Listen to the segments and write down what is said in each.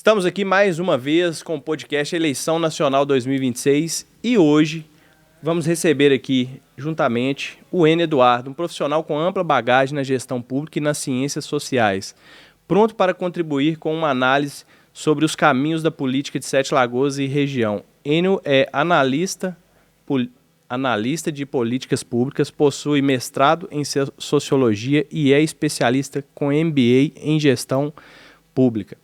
Estamos aqui mais uma vez com o podcast Eleição Nacional 2026 e hoje vamos receber aqui juntamente o Enio Eduardo, um profissional com ampla bagagem na gestão pública e nas ciências sociais, pronto para contribuir com uma análise sobre os caminhos da política de Sete Lagoas e região. Enio é analista de políticas públicas, possui mestrado em sociologia e é especialista com MBA em gestão pública,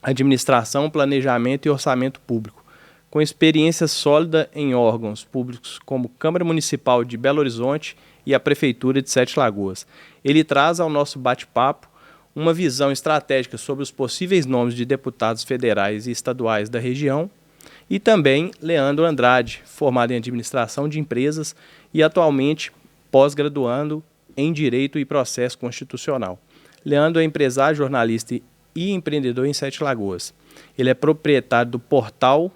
administração, planejamento e orçamento público, com experiência sólida em órgãos públicos como Câmara Municipal de Belo Horizonte e a Prefeitura de Sete Lagoas. Ele traz ao nosso bate-papo uma visão estratégica sobre os possíveis nomes de deputados federais e estaduais da região, e também Leandro Andrade, formado em administração de empresas e atualmente pós-graduando em Direito e Processo Constitucional. Leandro é empresário, jornalista e empreendedor em Sete Lagoas. Ele é proprietário do portal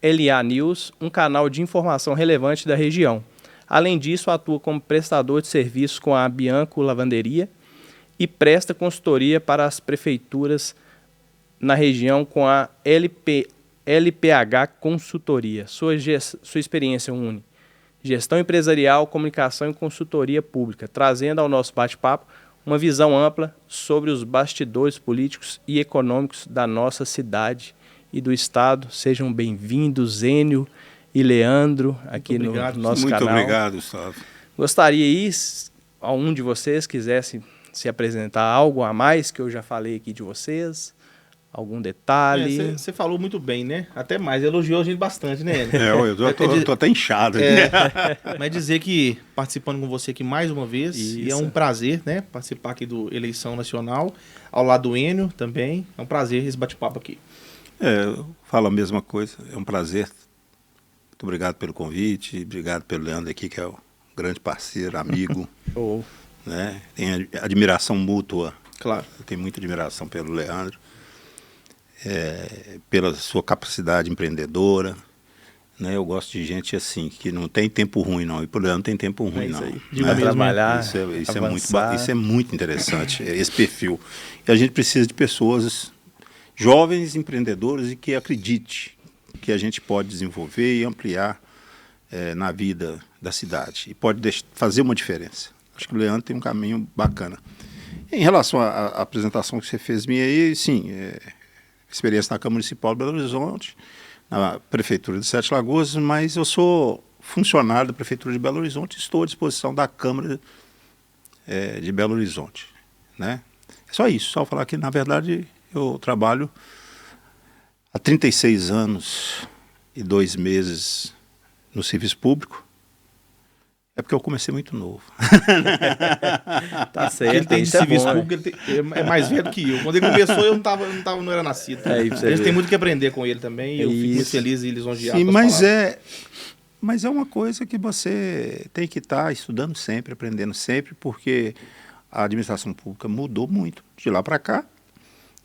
LA News, um canal de informação relevante da região. Além disso, atua como prestador de serviços com a Bianco Lavanderia e presta consultoria para as prefeituras na região com a LPH Consultoria. Sua experiência une gestão empresarial, comunicação e consultoria pública, trazendo ao nosso bate-papo uma visão ampla sobre os bastidores políticos e econômicos da nossa cidade e do estado. Sejam bem-vindos, Enio e Leandro, aqui no nosso canal. Muito obrigado, Gustavo. Gostaria aí, a um de vocês quisesse se apresentar algo a mais que eu já falei aqui de vocês, algum detalhe. Você falou muito bem, né? Até mais, elogiou a gente bastante, né, Enio? Eu tô até inchado. Mas dizer que participando com você aqui mais uma vez, e é um prazer, né? Participar aqui do Eleição Nacional, ao lado do Enio também, é um prazer esse bate-papo aqui. Eu falo a mesma coisa, é um prazer. Muito obrigado pelo convite, obrigado pelo Leandro aqui, que é o grande parceiro, amigo. Né? Tem admiração mútua. Claro. Eu tenho muita admiração pelo Leandro. Pela sua capacidade empreendedora, né? Eu gosto de gente assim, que não tem tempo ruim não, e por não tem tempo ruim não. Vai trabalhar, isso é muito interessante, esse perfil. E a gente precisa de pessoas jovens, empreendedores e que acredite que a gente pode desenvolver e ampliar na vida da cidade, e pode fazer uma diferença. Acho que o Leandro tem um caminho bacana. Em relação à apresentação que você fez minha aí, sim, experiência na Câmara Municipal de Belo Horizonte, na Prefeitura de Sete Lagoas, mas eu sou funcionário da Prefeitura de Belo Horizonte e estou à disposição da Câmara de Belo Horizonte. Né? É só isso, só falar que, na verdade, eu trabalho há 36 anos e 2 meses no serviço público. É porque eu comecei muito novo. Tá certo. Ele tem de serviço público, é mais velho que eu. Quando ele começou, eu não era nascido. Eles têm muito que aprender com ele também. E eu fico muito feliz e lisonjeado. Sim, mas é uma coisa que você tem que estar estudando sempre, aprendendo sempre, porque a administração pública mudou muito de lá para cá.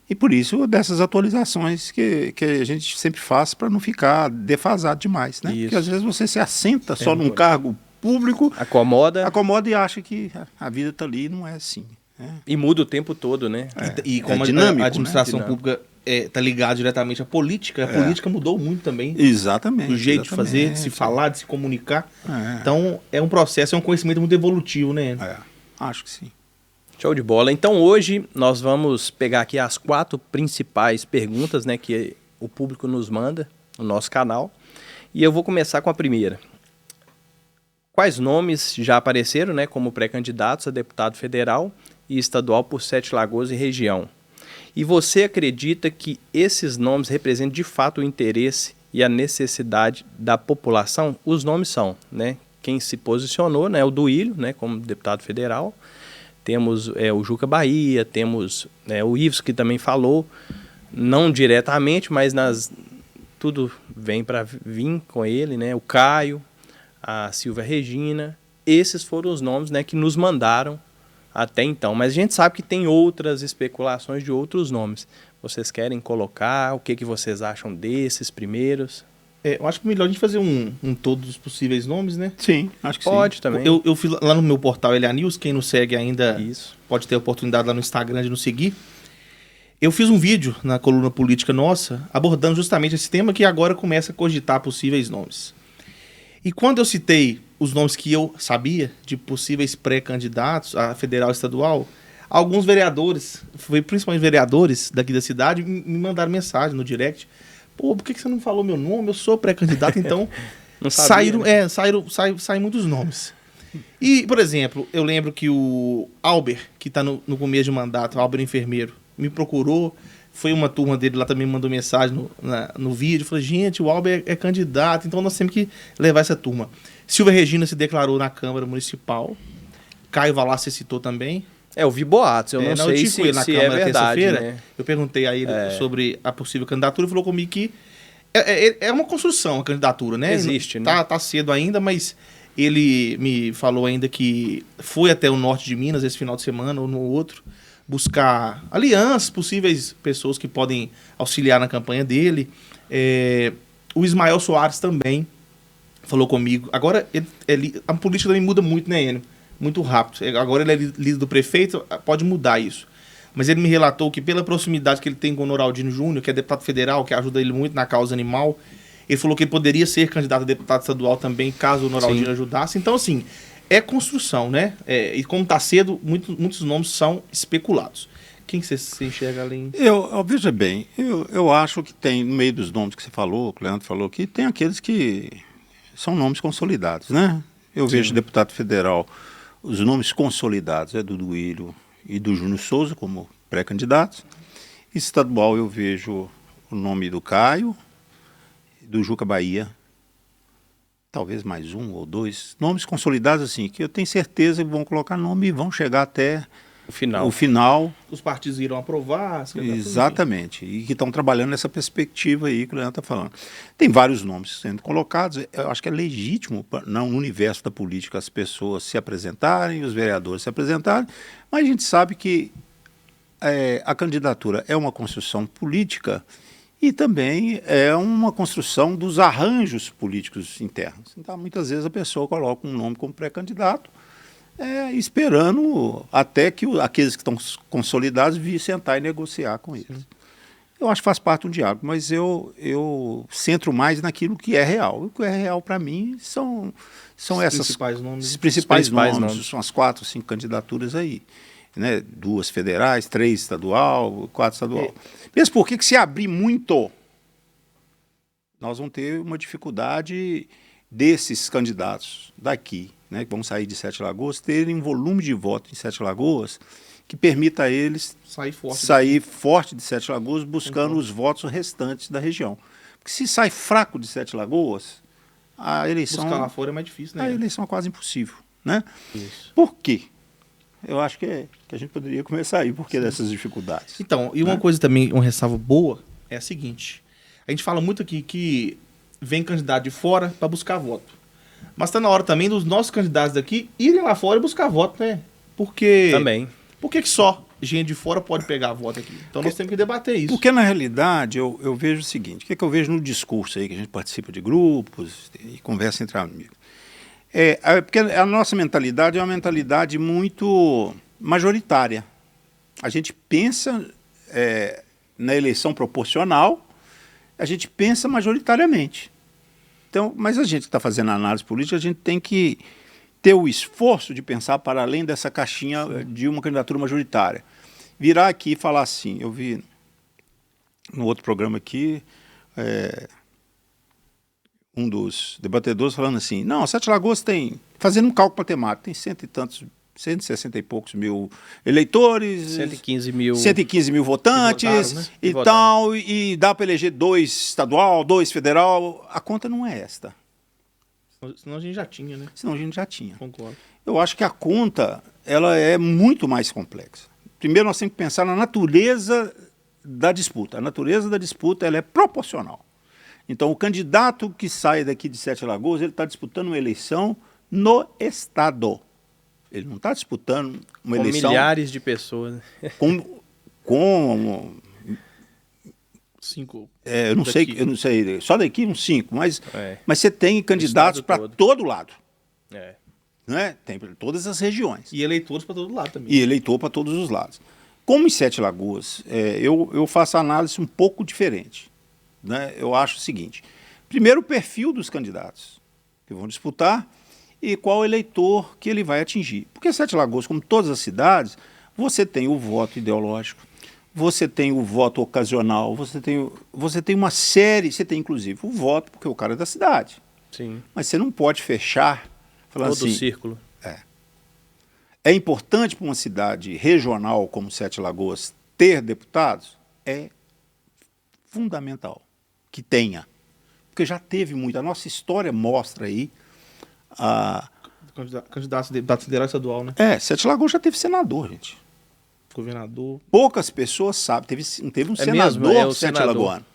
E por isso, dessas atualizações que a gente sempre faz para não ficar defasado demais. Né? Porque às vezes você se assenta só num cargo público, acomoda e acha que a vida está ali, não é assim. Né? E muda o tempo todo, né? E como dinâmico, a administração pública está ligada diretamente à política, a política mudou muito também. Exatamente. O jeito de fazer, de se falar, de se comunicar. Então, é um processo, é um conhecimento muito evolutivo, né? Acho que sim. Show de bola. Então, hoje, nós vamos pegar aqui as 4 principais perguntas, né, que o público nos manda no nosso canal. E eu vou começar com a primeira. Quais nomes já apareceram, né, como pré-candidatos a deputado federal e estadual por Sete Lagoas e região? E você acredita que esses nomes representam de fato o interesse e a necessidade da população? Os nomes são, né, quem se posicionou, né, o Duílio, né, como deputado federal, temos o Juca Bahia, temos o Ives, que também falou, não diretamente, mas tudo vem para vir com ele, né, o Caio, a Silvia Regina. Esses foram os nomes, né, que nos mandaram até então. Mas a gente sabe que tem outras especulações de outros nomes. Vocês querem colocar? O que vocês acham desses primeiros? Eu acho que é melhor a gente fazer um todos os possíveis nomes, né? Sim, acho que pode sim. Também. Eu fiz lá no meu portal LA News, quem não segue ainda pode ter a oportunidade lá no Instagram de nos seguir. Eu fiz um vídeo na coluna política nossa, abordando justamente esse tema que agora começa a cogitar possíveis nomes. E quando eu citei os nomes que eu sabia de possíveis pré-candidatos a federal e estadual, alguns vereadores, principalmente vereadores daqui da cidade, me mandaram mensagem no direct. Pô, por que você não falou meu nome? Eu sou pré-candidato, então saíram muitos nomes. E, por exemplo, eu lembro que o Albert, que está no começo de mandato, o Albert enfermeiro, me procurou, foi uma turma dele lá também, me mandou mensagem no vídeo, falou, gente, o Albert é candidato, então nós temos que levar essa turma. Silvia Regina se declarou na Câmara Municipal, Caio Valassi citou também. Eu vi boatos, eu não sei se é verdade, né? Eu perguntei a ele sobre a possível candidatura e falou comigo que é uma construção a candidatura, né? Existe, né? Tá cedo ainda, mas ele me falou ainda que foi até o norte de Minas esse final de semana ou no outro, buscar alianças, possíveis pessoas que podem auxiliar na campanha dele. O Ismael Soares também falou comigo. Agora, a política também muda muito, né, Enio? Muito rápido. Agora ele é líder do prefeito, pode mudar isso. Mas ele me relatou que pela proximidade que ele tem com o Noraldino Júnior, que é deputado federal, que ajuda ele muito na causa animal, ele falou que ele poderia ser candidato a deputado estadual também, caso o Noraldino ajudasse. Então, assim, é construção, né? E como está cedo, muitos nomes são especulados. Quem você enxerga além? Veja bem, eu acho que tem, no meio dos nomes que você falou, que o Leandro falou, que tem aqueles que são nomes consolidados, né? Eu vejo deputado federal, os nomes consolidados é do Duílio e do Júnior Souza como pré-candidatos. Estadual eu vejo o nome do Caio, do Juca Bahia, talvez mais um ou dois nomes consolidados assim, que eu tenho certeza que vão colocar nome e vão chegar até o final. Os partidos irão aprovar. Exatamente, e que estão trabalhando nessa perspectiva aí que o Leandro está falando. Tem vários nomes sendo colocados, eu acho que é legítimo no universo da política as pessoas se apresentarem, os vereadores se apresentarem, mas a gente sabe que a candidatura é uma construção política e também é uma construção dos arranjos políticos internos. Então, muitas vezes a pessoa coloca um nome como pré-candidato, esperando até que aqueles que estão consolidados virem sentar e negociar com eles. Sim. Eu acho que faz parte do diálogo, mas eu centro mais naquilo que é real. O que é real para mim são esses principais nomes, são as 4 ou 5 candidaturas aí. Né? 2 federais, 3 estadual, 4 estadual. Mesmo porque que se abrir muito, nós vamos ter uma dificuldade desses candidatos daqui, né, que vão sair de Sete Lagoas, terem um volume de voto em Sete Lagoas que permita a eles sair forte de Sete Lagoas buscando os votos restantes da região. Porque se sai fraco de Sete Lagoas, a eleição... Buscar lá fora é mais difícil, né? A eleição é quase impossível, né? Isso. Por quê? Eu acho que a gente poderia começar aí, porque dessas dificuldades. Então, e uma coisa também, uma ressalva boa, é a seguinte. A gente fala muito aqui que vem candidato de fora para buscar voto. Mas está na hora também dos nossos candidatos daqui irem lá fora e buscar voto, né? Porque... Também. Por que só gente de fora pode pegar voto aqui? Então nós temos que debater isso. Porque, na realidade, eu vejo o seguinte, o que eu vejo no discurso aí, que a gente participa de grupos e conversa entre amigos. Porque a nossa mentalidade é uma mentalidade muito majoritária. A gente pensa na eleição proporcional, a gente pensa majoritariamente. Então, mas a gente que está fazendo análise política, a gente tem que ter o esforço de pensar para além dessa caixinha de uma candidatura majoritária. Virar aqui e falar assim, eu vi no outro programa aqui, um dos debatedores falando assim, não, Sete Lagoas tem, fazendo um cálculo matemático, tem 160 e poucos mil eleitores, 115 mil votantes votaram, né? e tal, e dá para eleger 2 estadual, 2 federal. A conta não é esta. Senão a gente já tinha, né? Senão a gente já tinha. Concordo. Eu acho que a conta ela é muito mais complexa. Primeiro nós temos que pensar na natureza da disputa. A natureza da disputa ela é proporcional. Então o candidato que sai daqui de Sete Lagoas, ele está disputando uma eleição no Estado. Ele não está disputando uma eleição... Com milhares de pessoas. Com 5. eu não sei, só daqui uns 5, mas você tem candidatos para todo lado. Né? Tem para todas as regiões. E eleitores para todo lado também. E eleitor para todos os lados. Como em Sete Lagoas, eu faço a análise um pouco diferente. Né? Eu acho o seguinte: primeiro, o perfil dos candidatos que vão disputar e qual eleitor que ele vai atingir. Porque Sete Lagoas, como todas as cidades, você tem o voto ideológico, você tem o voto ocasional, você tem uma série, você tem inclusive o voto porque o cara é da cidade. Sim. Mas você não pode fechar falando Todo assim, o círculo. É importante para uma cidade regional como Sete Lagoas ter deputados? É fundamental que tenha. Porque já teve muito. A nossa história mostra aí. Candidato a deputado federal e estadual, né? Sete Lagoas já teve senador, gente. Governador. Poucas pessoas sabem. Teve um senador mesmo, Sete Lagoano.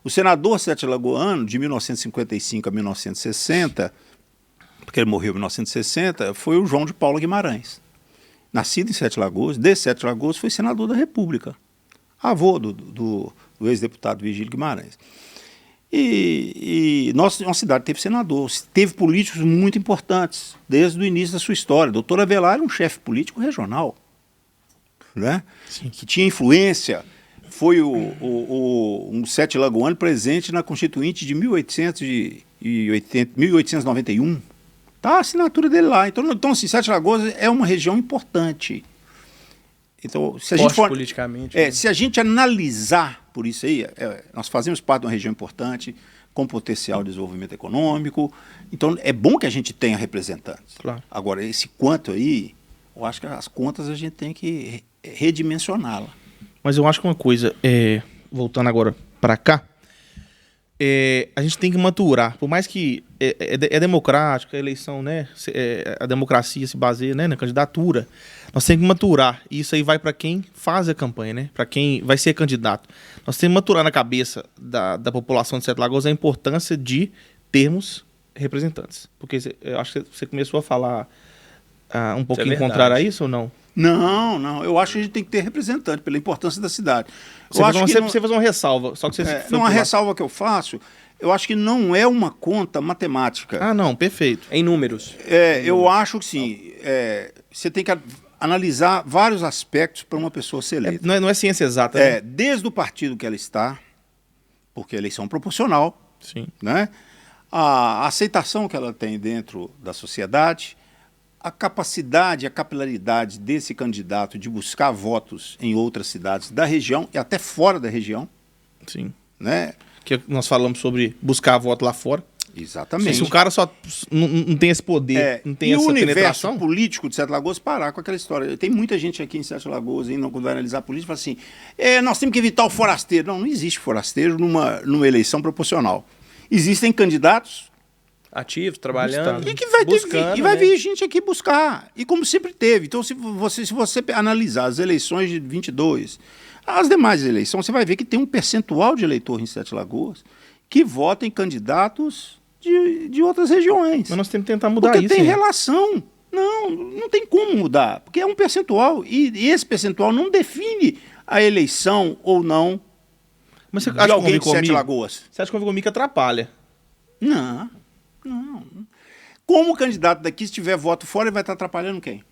O senador Sete Lagoano, de 1955 a 1960, porque ele morreu em 1960, foi o João de Paula Guimarães. Nascido em Sete Lagoas, de Sete Lagoas, foi senador da República. Avô do ex-deputado Virgílio Guimarães. E nossa cidade teve senador, teve políticos muito importantes, desde o início da sua história. Doutor Avelar era um chefe político regional, né? Que tinha influência, foi um Sete Lagoano presente na Constituinte de 1891. Tá a assinatura dele lá. Então assim, Sete Lagoas é uma região importante. Então, se a gente for politicamente. se a gente analisar por isso aí, nós fazemos parte de uma região importante, com potencial de desenvolvimento econômico. Então, é bom que a gente tenha representantes. Claro. Agora, esse quanto aí, eu acho que as contas a gente tem que redimensioná-la. Mas eu acho que uma coisa, voltando agora para cá, a gente tem que maturar, por mais que é democrático, a eleição, né, a democracia se baseia, né, na candidatura, nós temos que maturar, e isso aí vai para quem faz a campanha, né, para quem vai ser candidato. Nós temos que maturar na cabeça da população de Sete Lagoas a importância de termos representantes, porque eu acho que você começou a falar um pouquinho contrário a isso ou não? Não, eu acho que a gente tem que ter representante pela importância da cidade. Você faz uma ressalva, só que você... Uma ressalva que eu faço, eu acho que não é uma conta matemática. Ah, não, perfeito. Em números. Eu acho que sim, você tem que analisar vários aspectos para uma pessoa ser eleita. Não é ciência exata, né? Desde o partido que ela está, porque a eleição é proporcional, Sim. né? A aceitação que ela tem dentro da sociedade, a capacidade, a capilaridade desse candidato de buscar votos em outras cidades da região e até fora da região. Sim. Né? Que nós falamos sobre buscar voto lá fora. Exatamente. Se o cara só não tem esse poder, não tem essa penetração. E o universo político de Sete Lagoas parar com aquela história. Tem muita gente aqui em Sete Lagoas, quando vai analisar a política, fala assim, nós temos que evitar o forasteiro. Não existe forasteiro numa eleição proporcional. Existem candidatos ativos, trabalhando, e que vai vir gente aqui buscar, e como sempre teve. Então, se você analisar as eleições de 22, as demais eleições, você vai ver que tem um percentual de eleitor em Sete Lagoas que vota em candidatos de outras regiões. Mas nós temos que tentar mudar porque isso. Porque tem relação. Não tem como mudar, porque é um percentual, e esse percentual não define a eleição ou não. Mas você de acha alguém de Sete comigo? Lagoas. Você acha que comigo que atrapalha? Não. Como o candidato daqui, se tiver voto fora, ele vai estar atrapalhando quem?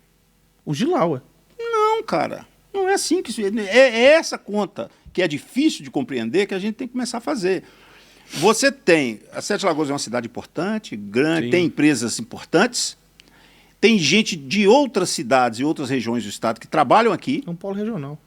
O Gilau, ué. Não, cara. Não é assim que isso é essa conta que é difícil de compreender que a gente tem que começar a fazer. Você tem... A Sete Lagoas é uma cidade importante, grande, tem empresas importantes, tem gente de outras cidades e outras regiões do estado que trabalham aqui. É um polo regional.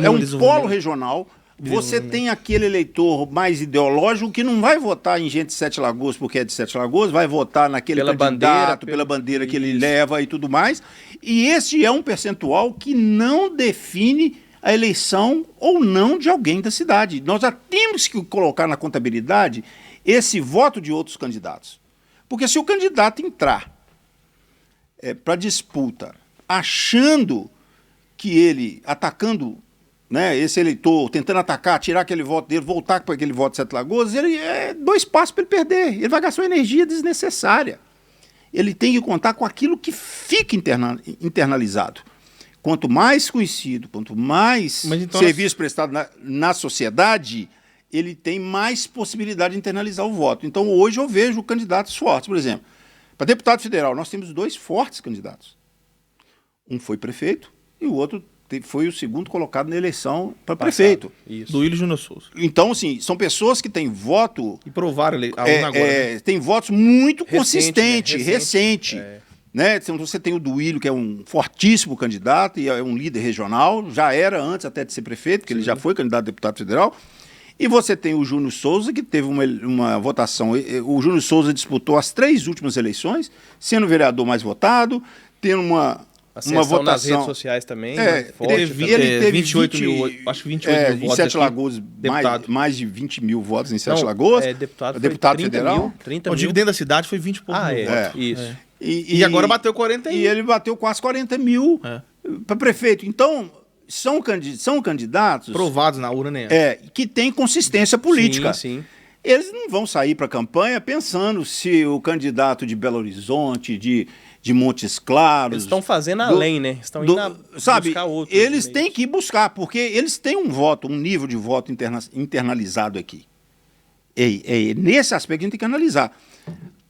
É um polo regional. Você tem aquele eleitor mais ideológico que não vai votar em gente de Sete Lagoas porque é de Sete Lagoas, vai votar naquele candidato, pela bandeira que ele leva e tudo mais. E esse é um percentual que não define a eleição ou não de alguém da cidade. Nós já temos que colocar na contabilidade esse voto de outros candidatos. Porque se o candidato entrar para disputa achando que ele, atacando... esse eleitor tentando atacar, tirar aquele voto dele, voltar para aquele voto de Sete Lagoas, ele é 2 passos para ele perder. Ele vai gastar uma energia desnecessária. Ele tem que contar com aquilo que fica internalizado. Quanto mais conhecido, quanto mais serviço prestado na sociedade, ele tem mais possibilidade de internalizar o voto. Então, hoje eu vejo candidatos fortes. Por exemplo, para deputado federal, nós temos 2 fortes candidatos. Um foi prefeito e o outro foi o segundo colocado na eleição para prefeito. Isso. Do Willis Júnior Souza. Então, assim, são pessoas que têm voto... E provaram a urna agora. Né? Tem votos muito Recente, consistentes, né? recente. Né? Então, você tem o Duílio, que é um fortíssimo candidato e é um líder regional, já era antes até de ser prefeito, porque ele já foi candidato a deputado federal. E você tem o Júnior Souza, que teve uma votação. O Júnior Souza disputou as 3 últimas eleições, sendo o vereador mais votado, tendo uma votação nas redes sociais também. Ele teve 28 mil, acho que 28 mil em votos. Sete Lagoas, mais de 20 mil votos em Sete Lagoas. Deputado federal. 30 Eu digo dentro da cidade foi 20 e poucos mil votos. Isso. E agora bateu 40 E ele bateu quase 40 mil para prefeito. Então, são candidatos... Provados na urna, né? Que têm consistência política. Sim. Eles não vão sair para a campanha pensando se o candidato de Belo Horizonte, de Montes Claros... Eles estão fazendo além, né? Estão indo buscar outros. Eles têm que ir buscar, porque eles têm um nível de voto internalizado aqui. Nesse aspecto a gente tem que analisar.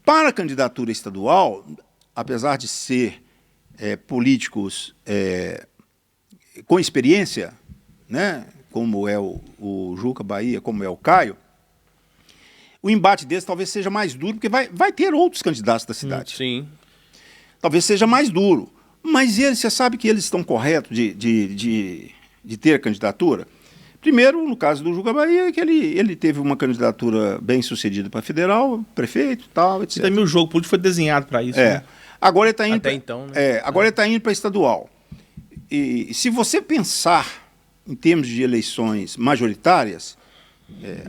Para a candidatura estadual, apesar de ser políticos com experiência, né, como é o Juca Bahia, como é o Caio, o embate desse talvez seja mais duro, porque vai ter outros candidatos da cidade. Sim. Talvez seja mais duro. Mas você sabe que eles estão corretos de ter a candidatura? Primeiro, no caso do Juca Bahia, que ele teve uma candidatura bem sucedida para federal, prefeito, tal, etc. E também o jogo político foi desenhado para isso. Né? Agora ele está indo. Até então, né? Agora ele está indo para estadual. E se você pensar em termos de eleições majoritárias,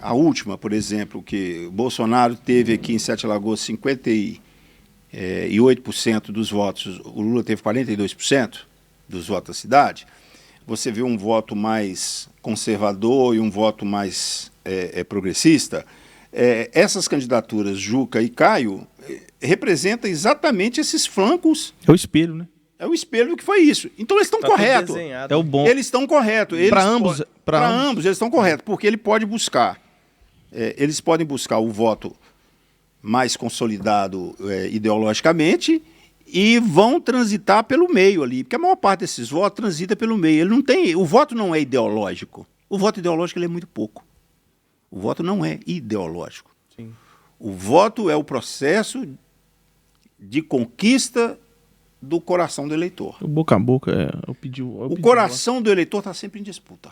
a última, por exemplo, que o Bolsonaro teve aqui em Sete Lagoas 58% dos votos, o Lula teve 42% dos votos da cidade. Você vê um voto mais conservador e um voto mais progressista. Essas candidaturas, Juca e Caio, representam exatamente esses flancos. É o espelho, né? É o espelho que foi isso. Então eles estão corretos. É o bom. Eles estão corretos. Para ambos. Para ambos eles estão corretos, porque ele pode buscar. Eles podem buscar o voto mais consolidado ideologicamente e vão transitar pelo meio ali, porque a maior parte desses votos transita pelo meio. O voto não é ideológico. O voto ideológico ele é muito pouco. O voto não é ideológico. Sim. O voto é o processo de conquista do coração do eleitor. O boca a boca, o coração do eleitor está sempre em disputa.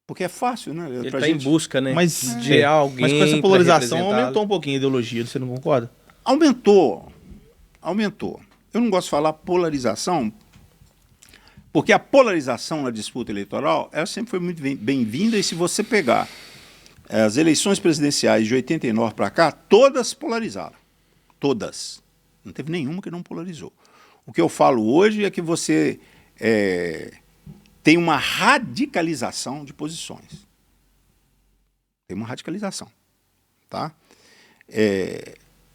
Porque é fácil, né? Ele está em busca, né? De alguém. Mas com essa polarização aumentou um pouquinho a ideologia, você não concorda? Aumentou. Eu não gosto de falar polarização, porque a polarização na disputa eleitoral, ela sempre foi muito bem-vinda, e se você pegar as eleições presidenciais de 89 para cá, todas polarizaram. Todas. Não teve nenhuma que não polarizou. O que eu falo hoje é que você tem uma radicalização de posições. Tem uma radicalização. Tá?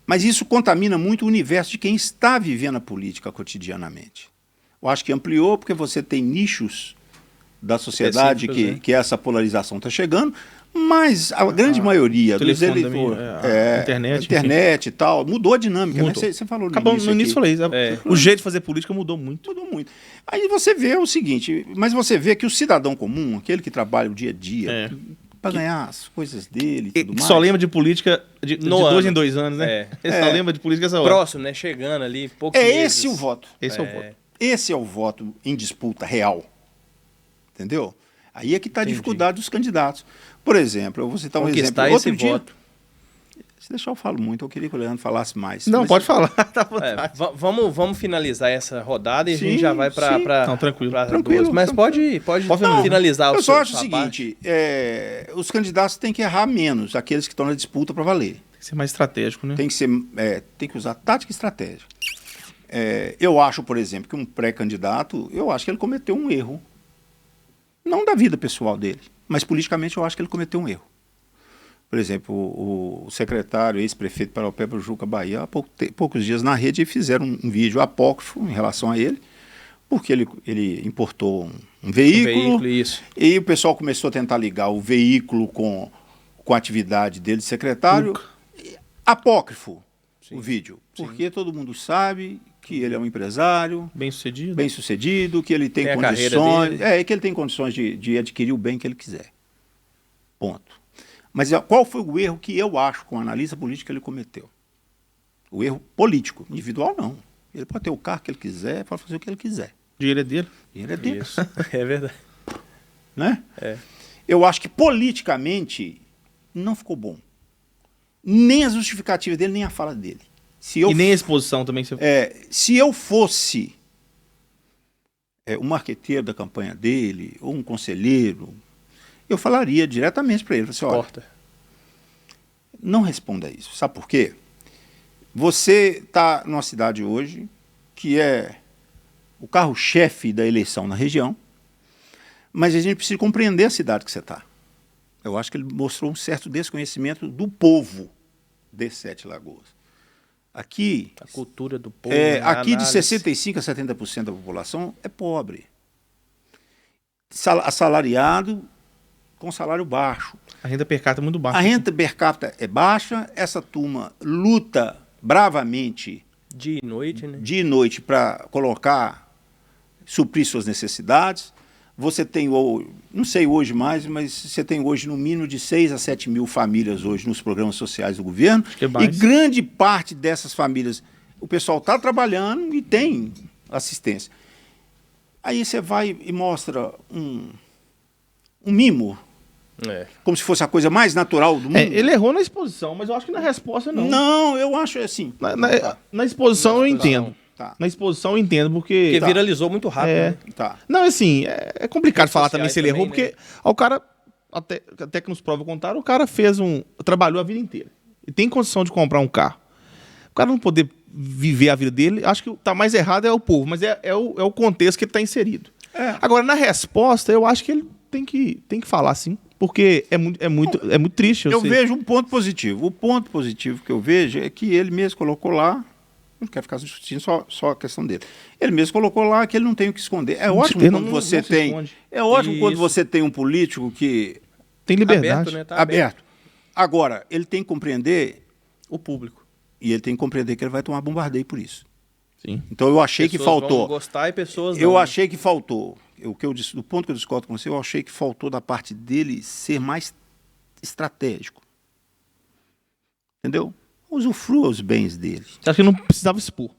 Mas isso contamina muito o universo de quem está vivendo a política cotidianamente. Eu acho que ampliou porque você tem nichos da sociedade que essa polarização está chegando, mas a grande maioria dos eleitores... internet e tal, mudou a dinâmica. Né? Você falou no início. No início falei, o jeito de fazer política mudou muito. Mudou muito. Aí você vê o seguinte, mas você vê que o cidadão comum, aquele que trabalha o dia a dia... para ganhar as coisas dele e tudo mais. Só lembra de política de 2 em 2 anos, né? Ele só lembra de política essa hora. Próximo, né? Chegando ali, poucos meses. Esse o voto. Esse é o voto. Esse é o voto em disputa real. Entendeu? Aí é que está a dificuldade dos candidatos. Por exemplo, eu vou citar um exemplo. Esse voto. Se deixar eu falo muito, eu queria que o Leandro falasse mais. Não, pode falar, tá à vontade. Vamos finalizar essa rodada e a gente já vai para... Não, tranquilo. Mas pode finalizar o seu. Eu só acho o seguinte, os candidatos têm que errar menos, aqueles que estão na disputa para valer. Tem que ser mais estratégico, né? Tem que usar tática e estratégia. Eu acho, por exemplo, que um pré-candidato, eu acho que ele cometeu um erro. Não da vida pessoal dele, mas politicamente eu acho que ele cometeu um erro. Por exemplo, o secretário, ex-prefeito Paraupeba, Juca Bahia, há poucos dias na rede fizeram um vídeo apócrifo em relação a ele, porque ele importou um veículo, isso. E o pessoal começou a tentar ligar o veículo com a atividade dele de secretário. Apócrifo, sim, o vídeo, porque todo mundo sabe que ele é um empresário bem-sucedido, que ele tem condições, que ele tem condições de adquirir o bem que ele quiser. Ponto. Mas qual foi o erro que eu acho, com o analista político, que ele cometeu? O erro político, individual não. Ele pode ter o carro que ele quiser, pode fazer o que ele quiser. O dinheiro é dele. O dinheiro é dele. Isso, é verdade. Né? Eu acho que politicamente não ficou bom. Nem a justificativa dele, nem a fala dele. Nem a exposição também. Se eu fosse um marqueteiro da campanha dele, ou um conselheiro, eu falaria diretamente para ele. Assim, olha, não responda isso. Sabe por quê? Você está numa cidade hoje que é o carro-chefe da eleição na região, mas a gente precisa compreender a cidade que você está. Eu acho que ele mostrou um certo desconhecimento do povo de Sete Lagoas. Aqui, a cultura do povo. Aqui de 65% a 70% da população é pobre. Assalariado com salário baixo. A renda per capita é muito baixa. A renda per capita é baixa, essa turma luta bravamente dia e noite, né? Dia e noite para suprir suas necessidades. Você tem, não sei hoje mais, mas você tem hoje no mínimo de 6 a 7 mil famílias hoje nos programas sociais do governo. E grande parte dessas famílias, o pessoal está trabalhando e tem assistência. Aí você vai e mostra um mimo, como se fosse a coisa mais natural do mundo. Ele errou na exposição, mas eu acho que na resposta não. Não, eu acho assim. Na exposição eu entendo. Tá. Na exposição eu entendo, porque viralizou muito rápido. Né? Tá. Não, assim, é complicado falar também se ele errou, porque o cara, até que nos prova o contrário, o cara trabalhou a vida inteira. E tem condição de comprar um carro. O cara não poder viver a vida dele, acho que tá mais errado é o povo, mas é o contexto que ele está inserido. Agora, na resposta, eu acho que ele tem que falar, sim. Porque é muito triste. Eu vejo um ponto positivo. O ponto positivo que eu vejo é que ele mesmo colocou lá. Não quero ficar discutindo só a questão dele. Ele mesmo colocou lá que ele não tem o que esconder. É ótimo quando você tem. É ótimo quando você tem um político que tem liberdade. Aberto, né? Tá aberto. Agora, ele tem que compreender o público. E ele tem que compreender que ele vai tomar bombardeio por isso. Sim. Então eu achei que faltou. Vão gostar e pessoas não. Eu achei que faltou. Do ponto que eu discordo com você, eu achei que faltou da parte dele ser mais estratégico. Entendeu? Usufrua os bens dele. Você acha que não precisava expor?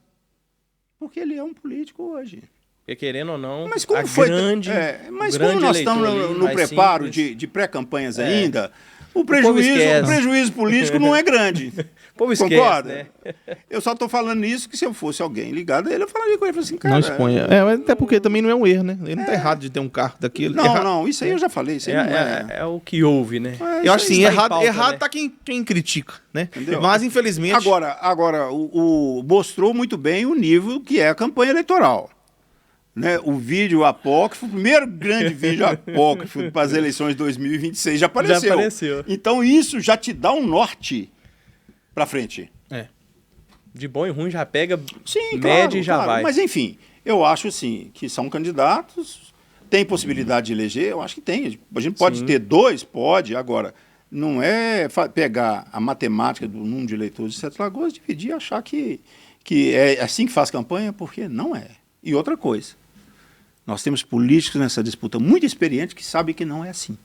Porque ele é um político hoje. Porque querendo ou não, mas como foi mas como nós estamos no preparo de pré-campanhas ainda, o prejuízo político não é grande. O povo esquece, concorda? Né? Eu só estou falando isso que se eu fosse alguém ligado a ele, eu falaria com ele assim, cara... Não exponha. Mas até porque também não é um erro, né? Ele não está errado de ter um carro daquilo. Não, isso aí eu já falei. Isso aí é o que houve, né? Eu acho assim, errado tá quem critica, né? Entendeu? Mas, infelizmente... Agora mostrou muito bem o nível que é a campanha eleitoral. Né? O vídeo apócrifo, o primeiro grande vídeo apócrifo para as eleições de 2026 já apareceu. Então isso já te dá um norte para frente. De bom e ruim já pega, sim, mede e já vai. Mas enfim, eu acho assim, que são candidatos, tem possibilidade de eleger, eu acho que tem. A gente pode ter dois, pode, agora não é pegar a matemática do número de eleitores de Sete Lagoas, dividir e achar que é assim que faz campanha, porque não é. E outra coisa, nós temos políticos nessa disputa muito experientes que sabem que não é assim.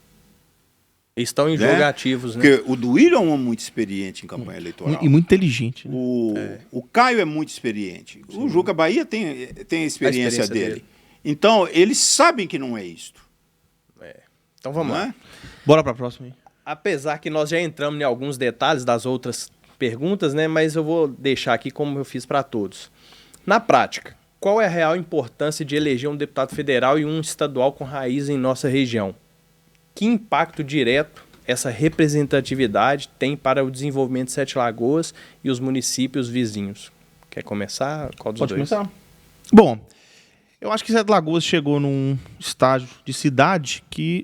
Estão em jogo ativos, né? Porque o Duílio é um homem muito experiente em campanha eleitoral. E muito inteligente. Né? O Caio é muito experiente. Sim. O Juca Bahia tem a experiência dele. Então, eles sabem que não é isto. Então vamos lá. Bora para a próxima aí. Apesar que nós já entramos em alguns detalhes das outras perguntas, né? Mas eu vou deixar aqui como eu fiz para todos. Na prática, qual é a real importância de eleger um deputado federal e um estadual com raiz em nossa região? Que impacto direto essa representatividade tem para o desenvolvimento de Sete Lagoas e os municípios vizinhos? Quer começar? Qual dos Pode dois? começar. Bom, eu acho que Sete Lagoas chegou num estágio de cidade que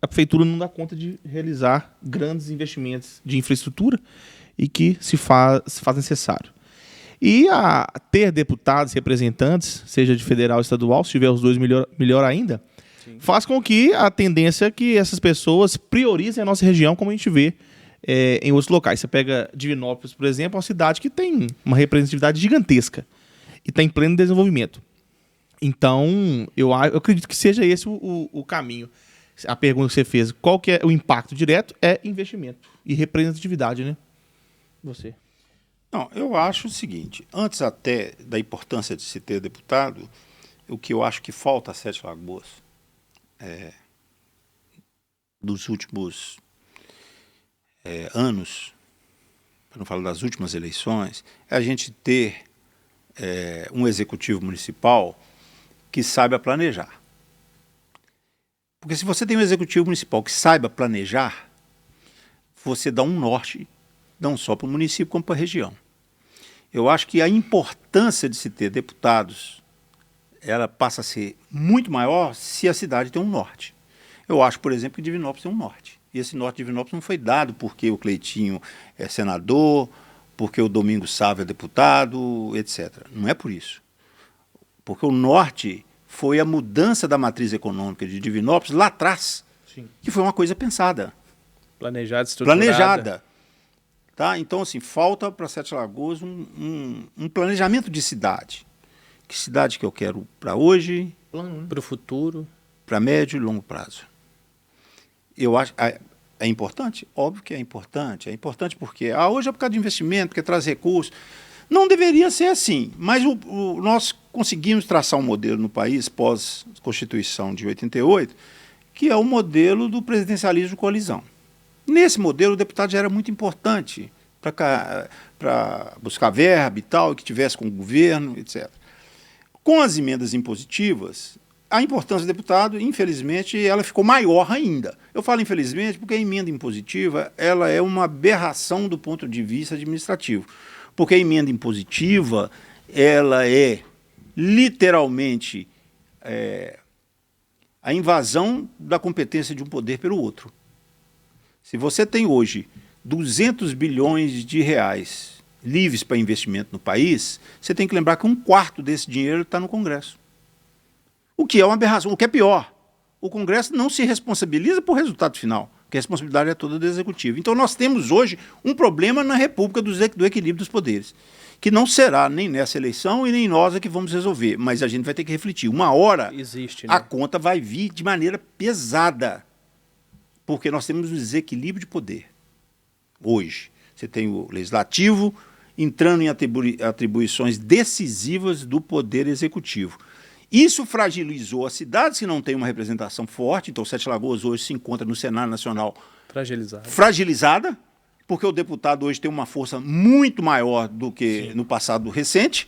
a prefeitura não dá conta de realizar grandes investimentos de infraestrutura e que se faz necessário. E ter deputados, representantes, seja de federal ou estadual, se tiver os dois, melhor ainda, faz com que a tendência é que essas pessoas priorizem a nossa região, como a gente vê em outros locais. Você pega Divinópolis, por exemplo, é uma cidade que tem uma representatividade gigantesca. e está em pleno desenvolvimento. Então, eu acredito que seja esse o caminho. A pergunta que você fez, qual que é o impacto direto? É investimento e representatividade, né? Você. Não, eu acho o seguinte, antes até da importância de se ter deputado, o que eu acho que falta a Sete Lagoas, dos últimos anos, para não falar das últimas eleições, é a gente ter um executivo municipal que saiba planejar. Porque se você tem um executivo municipal que saiba planejar, você dá um norte, não só para o município, como para a região. Eu acho que a importância de se ter deputados, ela passa a ser muito maior se a cidade tem um norte. Eu acho, por exemplo, que Divinópolis tem um norte. E esse norte de Divinópolis não foi dado porque o Cleitinho é senador, porque o Domingos Sávio é deputado, etc. Não é por isso. Porque o norte foi a mudança da matriz econômica de Divinópolis lá atrás, sim, que foi uma coisa pensada. Planejada, estruturada. Planejada. Tá? Então, assim, falta para Sete Lagoas um planejamento de cidade. Que cidade que eu quero para hoje? Para o futuro. Para médio e longo prazo. Eu acho... É importante? Óbvio que é importante. É importante porque hoje é por causa de investimento, porque traz recursos. Não deveria ser assim, mas nós conseguimos traçar um modelo no país, pós-Constituição de 88, que é o modelo do presidencialismo de coalizão. Nesse modelo, o deputado já era muito importante para buscar verba e tal, que tivesse com o governo, etc. Com as emendas impositivas, a importância do deputado, infelizmente, ela ficou maior ainda. Eu falo infelizmente porque a emenda impositiva ela é uma aberração do ponto de vista administrativo. Porque a emenda impositiva, ela é literalmente a invasão da competência de um poder pelo outro. Se você tem hoje 200 bilhões de reais livres para investimento no país, você tem que lembrar que 1/4 desse dinheiro está no Congresso. O que é uma aberração, o que é pior. O Congresso não se responsabiliza por resultado final, porque a responsabilidade é toda do Executivo. Então nós temos hoje um problema na República do equilíbrio dos poderes, que não será nem nessa eleição e nem nós é que vamos resolver, mas a gente vai ter que refletir. Uma hora existe, né? A conta vai vir de maneira pesada, porque nós temos um desequilíbrio de poder. Hoje, você tem o Legislativo entrando em atribuições decisivas do Poder Executivo. Isso fragilizou as cidades que não têm uma representação forte. Então, Sete Lagoas hoje se encontra no Senado Nacional fragilizada, porque o deputado hoje tem uma força muito maior do que no passado recente.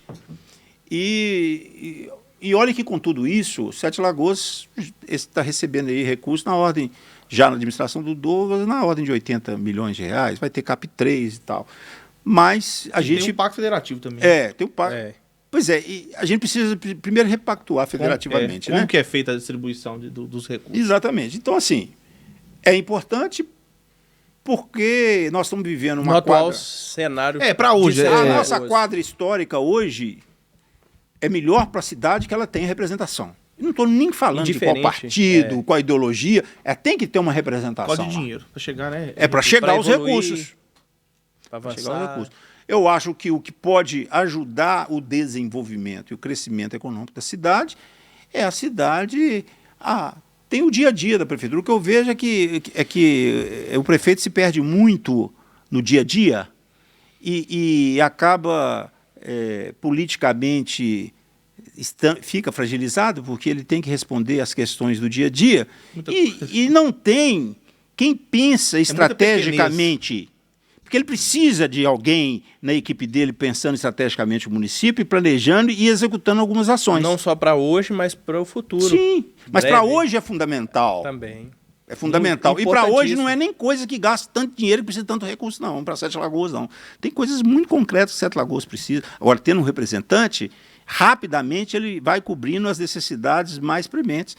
E olha que com tudo isso, Sete Lagoas está recebendo aí recursos na ordem, já na administração do Douglas, na ordem de 80 milhões de reais, vai ter CAP 3 e tal. Mas a gente... Tem um pacto federativo também. Tem um pacto... Pois é, e a gente precisa primeiro repactuar federativamente. Como que é feita a distribuição dos recursos? Exatamente. Então, assim, é importante porque nós estamos vivendo uma atual cenário. Para hoje. A nossa quadra histórica hoje é melhor para a cidade que ela tem representação. Eu não estou nem falando de qual partido, qual ideologia. Tem que ter uma representação. Qual de dinheiro? Para chegar, né? Para chegar aos recursos. Para avançar. Eu acho que o que pode ajudar o desenvolvimento e o crescimento econômico da cidade é a cidade... tem o dia a dia da prefeitura. O que eu vejo é que o prefeito se perde muito no dia a dia e acaba politicamente... fica fragilizado porque ele tem que responder às questões do dia a dia e não tem quem pensa estrategicamente... Porque ele precisa de alguém na equipe dele pensando estrategicamente o município, planejando e executando algumas ações. Não só para hoje, mas para o futuro. Sim, mas para hoje é fundamental. Também. É fundamental. E para hoje não é nem coisa que gasta tanto dinheiro e precisa de tanto recurso, não, para Sete Lagoas, não. Tem coisas muito concretas que Sete Lagoas precisa. Agora, tendo um representante, rapidamente ele vai cobrindo as necessidades mais prementes.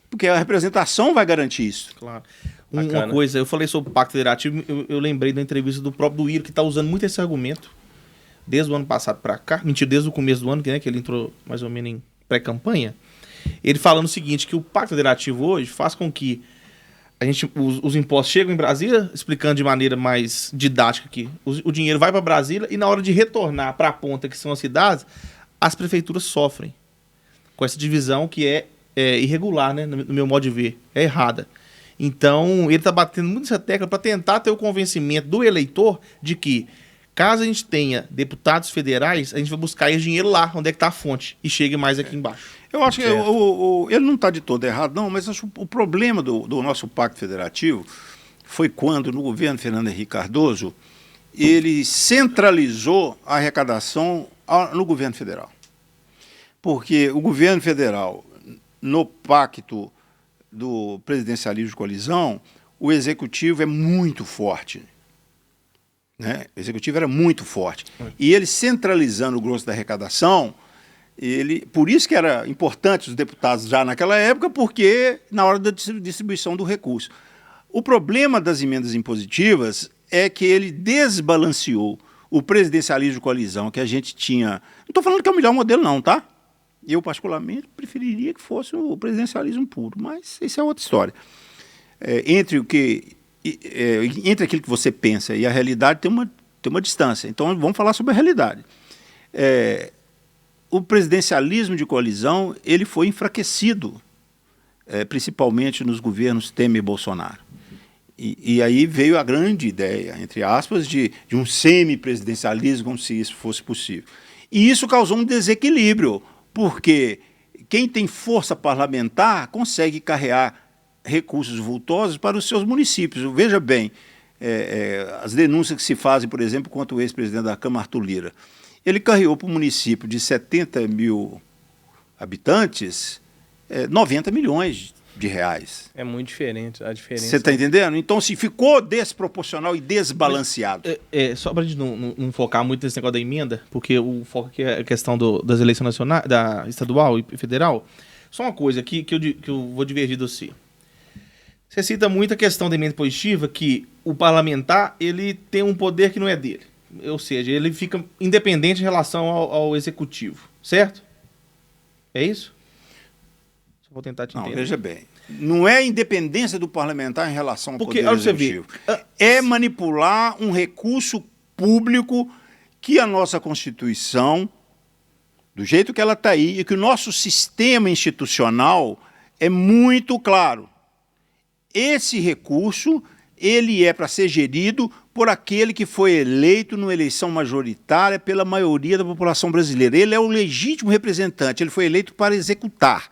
Porque a representação vai garantir isso. Claro. Uma coisa, eu falei sobre o Pacto Federativo, eu lembrei da entrevista do próprio Duírio, que está usando muito esse argumento, desde o ano passado para cá, desde o começo do ano, que ele entrou mais ou menos em pré-campanha, ele falando o seguinte, que o Pacto Federativo hoje faz com que os impostos chegam em Brasília, explicando de maneira mais didática aqui, o dinheiro vai para Brasília e na hora de retornar para a ponta, que são as cidades, as prefeituras sofrem com essa divisão que é irregular, né, no meu modo de ver, é errada. Então, ele está batendo muito nessa tecla para tentar ter o convencimento do eleitor de que, caso a gente tenha deputados federais, a gente vai buscar esse dinheiro lá, onde é que está a fonte, e chegue mais aqui embaixo. Eu acho que ele não está de todo errado, não, mas acho o problema do nosso pacto federativo foi quando, no governo Fernando Henrique Cardoso, ele centralizou a arrecadação no governo federal. Porque o governo federal, no pacto do presidencialismo de coalizão, o executivo é muito forte. Né? O executivo era muito forte. E ele centralizando o grosso da arrecadação, por isso que era importante os deputados já naquela época, porque na hora da distribuição do recurso. O problema das emendas impositivas é que ele desbalanceou o presidencialismo de coalizão que a gente tinha. Não estou falando que é o melhor modelo, não, tá? Eu, particularmente, preferiria que fosse o presidencialismo puro, mas isso é outra história. Entre aquilo que você pensa e a realidade tem uma distância. Então, vamos falar sobre a realidade. O presidencialismo de coalizão ele foi enfraquecido, principalmente nos governos Temer e Bolsonaro. E aí veio a grande ideia, entre aspas, de um semi-presidencialismo, como se isso fosse possível. E isso causou um desequilíbrio, porque quem tem força parlamentar consegue carregar recursos vultosos para os seus municípios. Veja bem, as denúncias que se fazem, por exemplo, contra o ex-presidente da Câmara, Arthur Lira. Ele carreou para um município de 70 mil habitantes 90 milhões de reais. É muito diferente a diferença. Você está entendendo? Então, se ficou desproporcional e desbalanceado. Só para a gente não focar muito nesse negócio da emenda, porque o foco aqui é a questão das eleições nacionais, da estadual e federal. Só uma coisa aqui que eu vou divergir de você. Você cita muito a questão da emenda impositiva, que o parlamentar ele tem um poder que não é dele. Ou seja, ele fica independente em relação ao executivo. Certo? É isso? Só vou tentar te entender. Não, veja bem. Não é independência do parlamentar em relação ao poder executivo. É manipular um recurso público que a nossa Constituição, do jeito que ela está aí, e que o nosso sistema institucional é muito claro. Esse recurso, ele é para ser gerido por aquele que foi eleito numa eleição majoritária pela maioria da população brasileira. Ele é o legítimo representante, ele foi eleito para executar.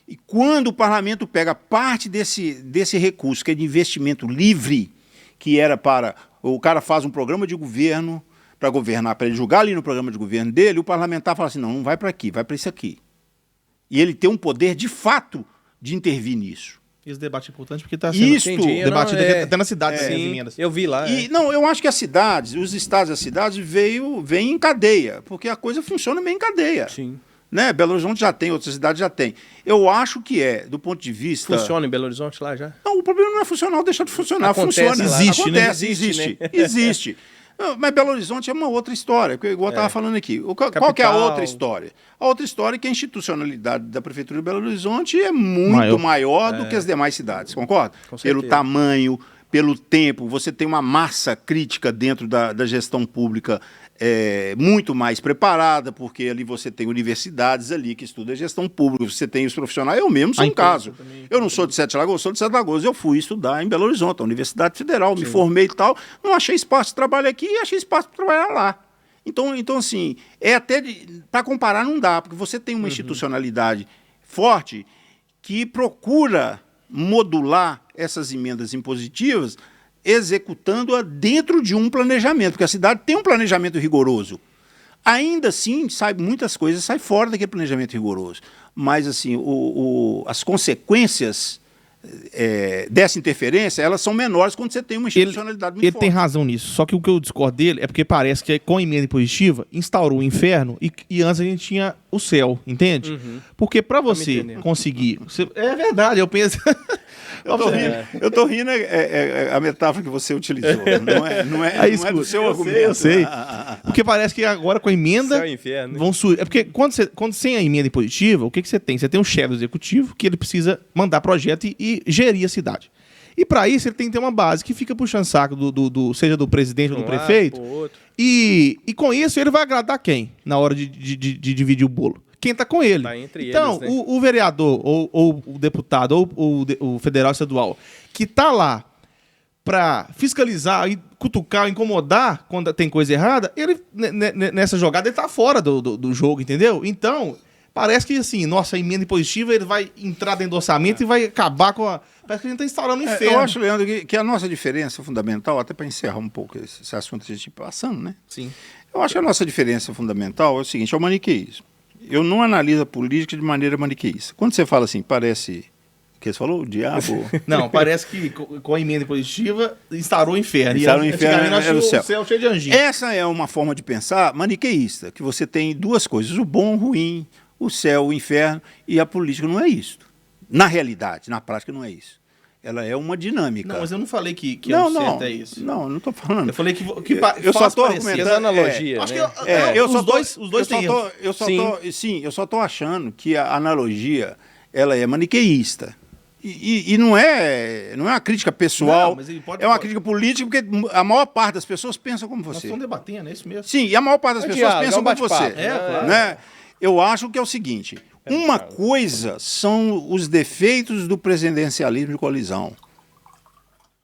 E quando o parlamento pega parte desse recurso, que é de investimento livre, que era para... O cara faz um programa de governo para governar, para ele julgar ali no programa de governo dele, o parlamentar fala assim, não vai para aqui, vai para isso aqui. E ele tem um poder, de fato, de intervir nisso. Esse debate é importante porque está sendo debatido até na cidade. Eu vi lá. Não, eu acho que as cidades, os estados e as cidades vêm em cadeia, porque a coisa funciona bem em cadeia. Sim. Né? Belo Horizonte já tem, outras cidades já tem. Eu acho que do ponto de vista... Funciona em Belo Horizonte lá já? Não, o problema não é funcional, deixar de funcionar. Acontece funciona. Lá. Existe, Acontece, né? existe. Mas Belo Horizonte é uma outra história, igual eu estava falando aqui. Qual que é a outra história? A outra história é que a institucionalidade da Prefeitura de Belo Horizonte é muito maior do que as demais cidades, concorda? Pelo tamanho, pelo tempo, você tem uma massa crítica dentro da gestão pública muito mais preparada, porque ali você tem universidades ali que estudam gestão pública, você tem os profissionais, eu mesmo sou um caso. Eu não sou de Sete Lagoas, sou de Sete Lagoas, eu fui estudar em Belo Horizonte, a Universidade Federal, me formei e tal, não achei espaço de trabalho aqui e achei espaço para trabalhar lá. Então assim, até para comparar não dá, porque você tem uma institucionalidade forte que procura modular essas emendas impositivas executando-a dentro de um planejamento, porque a cidade tem um planejamento rigoroso. Ainda assim, muitas coisas saem fora daquele planejamento rigoroso. Mas assim, as consequências dessa interferência, elas são menores quando você tem uma institucionalidade muito forte. Ele tem razão nisso, só que o que eu discordo dele é porque parece que com a emenda impositiva instaurou o inferno e antes a gente tinha o céu, entende? Uhum. Porque para você conseguir... É verdade, eu penso... Eu tô rindo a metáfora que você utilizou. Não é do seu argumento. Eu sei. Porque parece que agora com a emenda Céu e inferno. vão surgir. É porque quando sem a emenda impositiva, o que você tem? Você tem um chefe do executivo que ele precisa mandar projeto e gerir a cidade. E para isso ele tem que ter uma base que fica puxando saco seja do presidente ou do prefeito. E com isso ele vai agradar quem na hora de dividir o bolo? Quem tá com ele. Tá entre então, eles, né? o vereador, ou o deputado, ou o federal estadual, que tá lá pra fiscalizar e cutucar, incomodar quando tem coisa errada, ele, nessa jogada, ele tá fora do jogo, entendeu? Então, parece que, assim, nossa, a emenda impositiva, ele vai entrar dentro do orçamento e vai acabar com a... Parece que a gente tá instaurando um inferno. Eu acho, Leandro, que a nossa diferença fundamental, até para encerrar um pouco esse assunto que a gente está passando, né? Sim. Eu acho que a nossa diferença fundamental é o seguinte, é o maniqueísmo. Eu não analiso a política de maneira maniqueísta. Quando você fala assim, parece... O que você falou? O diabo? Não, parece que com a emenda impositiva instaurou o inferno. Instaurou o inferno, era o céu. Cheio de anjinho. Essa é uma forma de pensar maniqueísta, que você tem duas coisas, o bom, o ruim, o céu, o inferno, e a política não é isso. Na realidade, na prática não é isso. Ela é uma dinâmica. Não, mas eu não falei que não, certo é isso. Não estou falando. Eu falei que eu só estou argumentando a analogia. Acho né? que os dois têm eu só estou achando que a analogia ela é maniqueísta. E não é uma crítica pessoal, não, mas ele pode, é uma crítica política, porque a maior parte das pessoas pensa como você. Nós estamos debatendo, é isso mesmo. Sim, e a maior parte das pessoas pensa como você. Claro. Né? Eu acho que é o seguinte, uma coisa são os defeitos do presidencialismo de coalizão,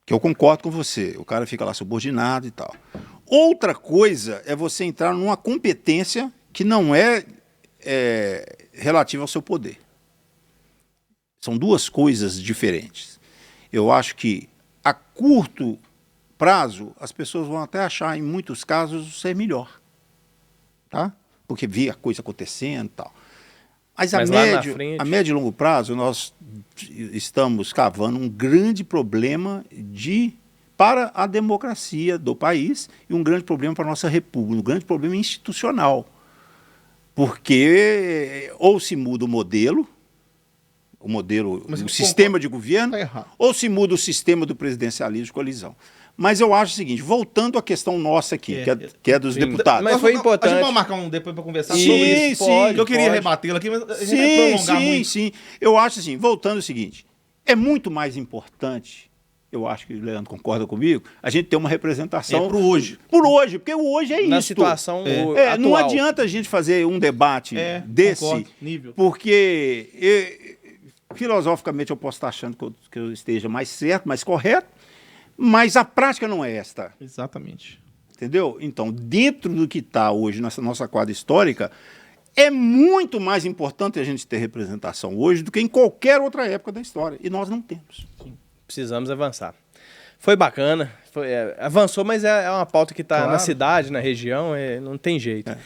que eu concordo com você, o cara fica lá subordinado e tal. Outra coisa é você entrar numa competência que não é relativa ao seu poder. São duas coisas diferentes. Eu acho que a curto prazo as pessoas vão até achar, em muitos casos, ser melhor. Tá? Porque vê a coisa acontecendo e tal. Mas a médio e longo prazo nós estamos cavando um grande problema para a democracia do país e um grande problema para a nossa república, um grande problema institucional. Porque ou se muda o sistema de governo, ou se muda o sistema do presidencialismo de coalizão. Mas eu acho o seguinte, voltando à questão nossa aqui, que é dos deputados. Mas foi importante. A gente pode marcar depois para conversar sobre isso? Sim, eu queria rebatê-lo aqui, mas a gente vai prolongar muito. Sim. Eu acho assim, voltando ao seguinte, é muito mais importante, eu acho que o Leandro concorda comigo, a gente ter uma representação... Por hoje. Por hoje, porque o hoje é isso. Na situação atual. Não adianta a gente fazer um debate desse, nível. Porque... filosoficamente eu posso estar achando que eu esteja mais certo, mais correto, mas a prática não é esta. Exatamente. Entendeu? Então, dentro do que está hoje nessa nossa quadra histórica, é muito mais importante a gente ter representação hoje do que em qualquer outra época da história. E nós não temos. Sim. Precisamos avançar. Foi bacana, avançou, mas é uma pauta que está na cidade, na região, não tem jeito.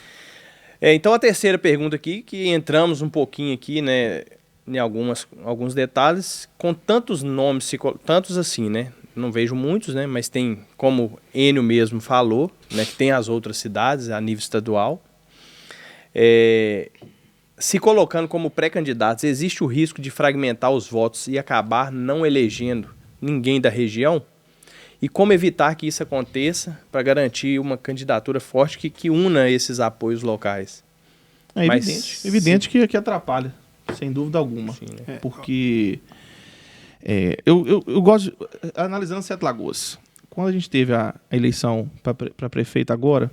Então, a terceira pergunta aqui, que entramos um pouquinho aqui, né, em alguns detalhes, com tantos nomes, tantos assim, né? Não vejo muitos, né? Mas tem, como Enio mesmo falou, né? Que tem as outras cidades a nível estadual. Se colocando como pré-candidatos, existe o risco de fragmentar os votos e acabar não elegendo ninguém da região? E como evitar que isso aconteça para garantir uma candidatura forte que una esses apoios locais? É evidente que atrapalha. Sem dúvida alguma. Sim, né? Porque eu gosto analisando Sete Lagoas. Quando a gente teve a eleição para prefeito agora,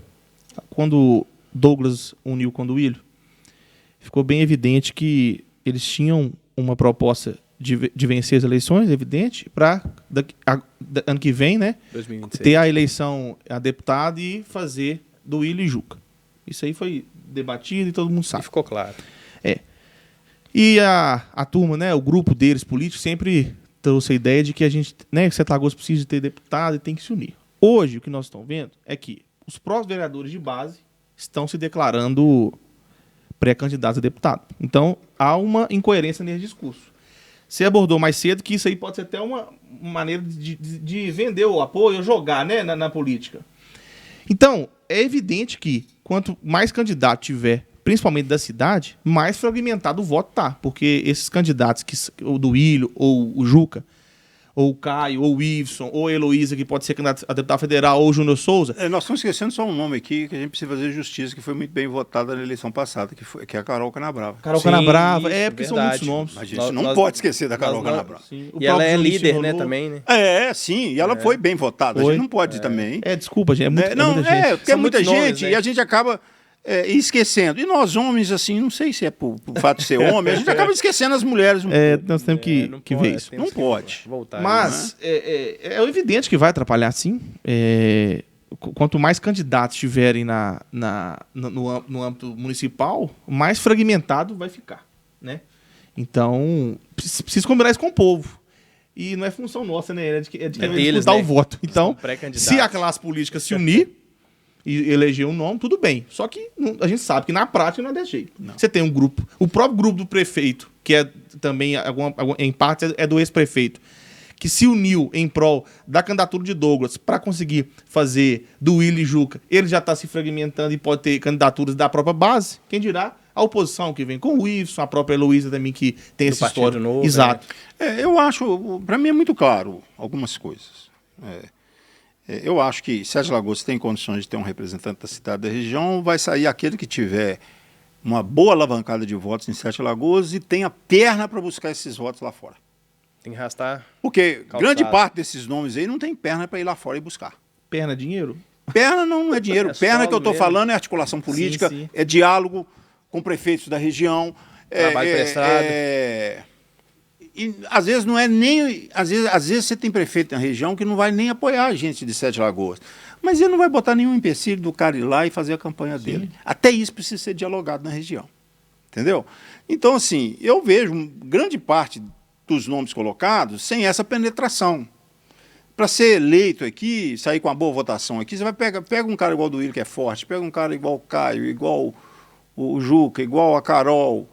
quando Douglas uniu com o Duílio, ficou bem evidente que eles tinham uma proposta de vencer as eleições, evidente, para ano que vem, né, 2026. ter a eleição a deputado e fazer Duílio e Juca. Isso aí foi debatido e todo mundo sabe. E ficou claro. E a turma, né, o grupo deles políticos sempre trouxe a ideia de que a gente, né, que Sete Lagoas precisa de ter deputado e tem que se unir. Hoje, o que nós estamos vendo é que os próprios vereadores de base estão se declarando pré-candidatos a deputado. Então, há uma incoerência nesse discurso. Você abordou mais cedo que isso aí pode ser até uma maneira de vender o apoio, ou jogar, né, na política. Então, é evidente que quanto mais candidato tiver, principalmente da cidade, mais fragmentado o voto tá. Porque esses candidatos, o Duílio ou o Juca, ou o Caio, ou o Iveson, ou a Heloísa, que pode ser candidato a deputado federal, ou o Júnior Souza. Nós estamos esquecendo só um nome aqui que a gente precisa fazer justiça, que foi muito bem votada na eleição passada, que é a Carol Canabrava. Carol Canabrava, porque são muitos nomes. A gente não pode esquecer da Carol Canabrava. E ela é líder, né, também, né? Sim, e ela foi bem votada. A gente não pode também. Desculpa, gente, muita gente. Porque é muita gente, e a gente acaba esquecendo. E nós homens, assim, não sei se é por fato de ser homem, a gente acaba esquecendo as mulheres. Nós temos que ver isso. Não pode. Voltar, mas é evidente que vai atrapalhar, sim. Quanto mais candidatos tiverem no âmbito municipal, mais fragmentado vai ficar, né? Então, precisa combinar isso com o povo. E não é função nossa, né? É de deles, dar né? o voto. Então, se a classe política se unir e eleger um nome, tudo bem. Só que a gente sabe que na prática não é desse jeito. Não. Você tem um grupo, o próprio grupo do prefeito, que é também, em parte, é do ex-prefeito, que se uniu em prol da candidatura de Douglas para conseguir fazer do Willy Juca. Ele já está se fragmentando e pode ter candidaturas da própria base. Quem dirá? A oposição que vem com o Iveson, a própria Heloísa também, que tem esse histórico novo. Exato. Eu acho, para mim é muito claro algumas coisas. Eu acho que Sete Lagoas tem condições de ter um representante da cidade da região, vai sair aquele que tiver uma boa alavancada de votos em Sete Lagoas e tenha perna para buscar esses votos lá fora. Tem que arrastar. Porque grande parte desses nomes aí não tem perna para ir lá fora e buscar. Perna é dinheiro? Perna não é dinheiro. Perna que eu estou falando é articulação política, sim. É diálogo com prefeitos da região. Trabalho prestado. E às vezes não é nem. Às vezes você tem prefeito na região que não vai nem apoiar a gente de Sete Lagoas. Mas ele não vai botar nenhum empecilho do cara ir lá e fazer a campanha dele. Até isso precisa ser dialogado na região. Entendeu? Então, assim, eu vejo grande parte dos nomes colocados sem essa penetração. Para ser eleito aqui, sair com uma boa votação aqui, você vai pega um cara igual o do Willy, que é forte, pega um cara igual o Caio, igual o Juca, igual a Carol.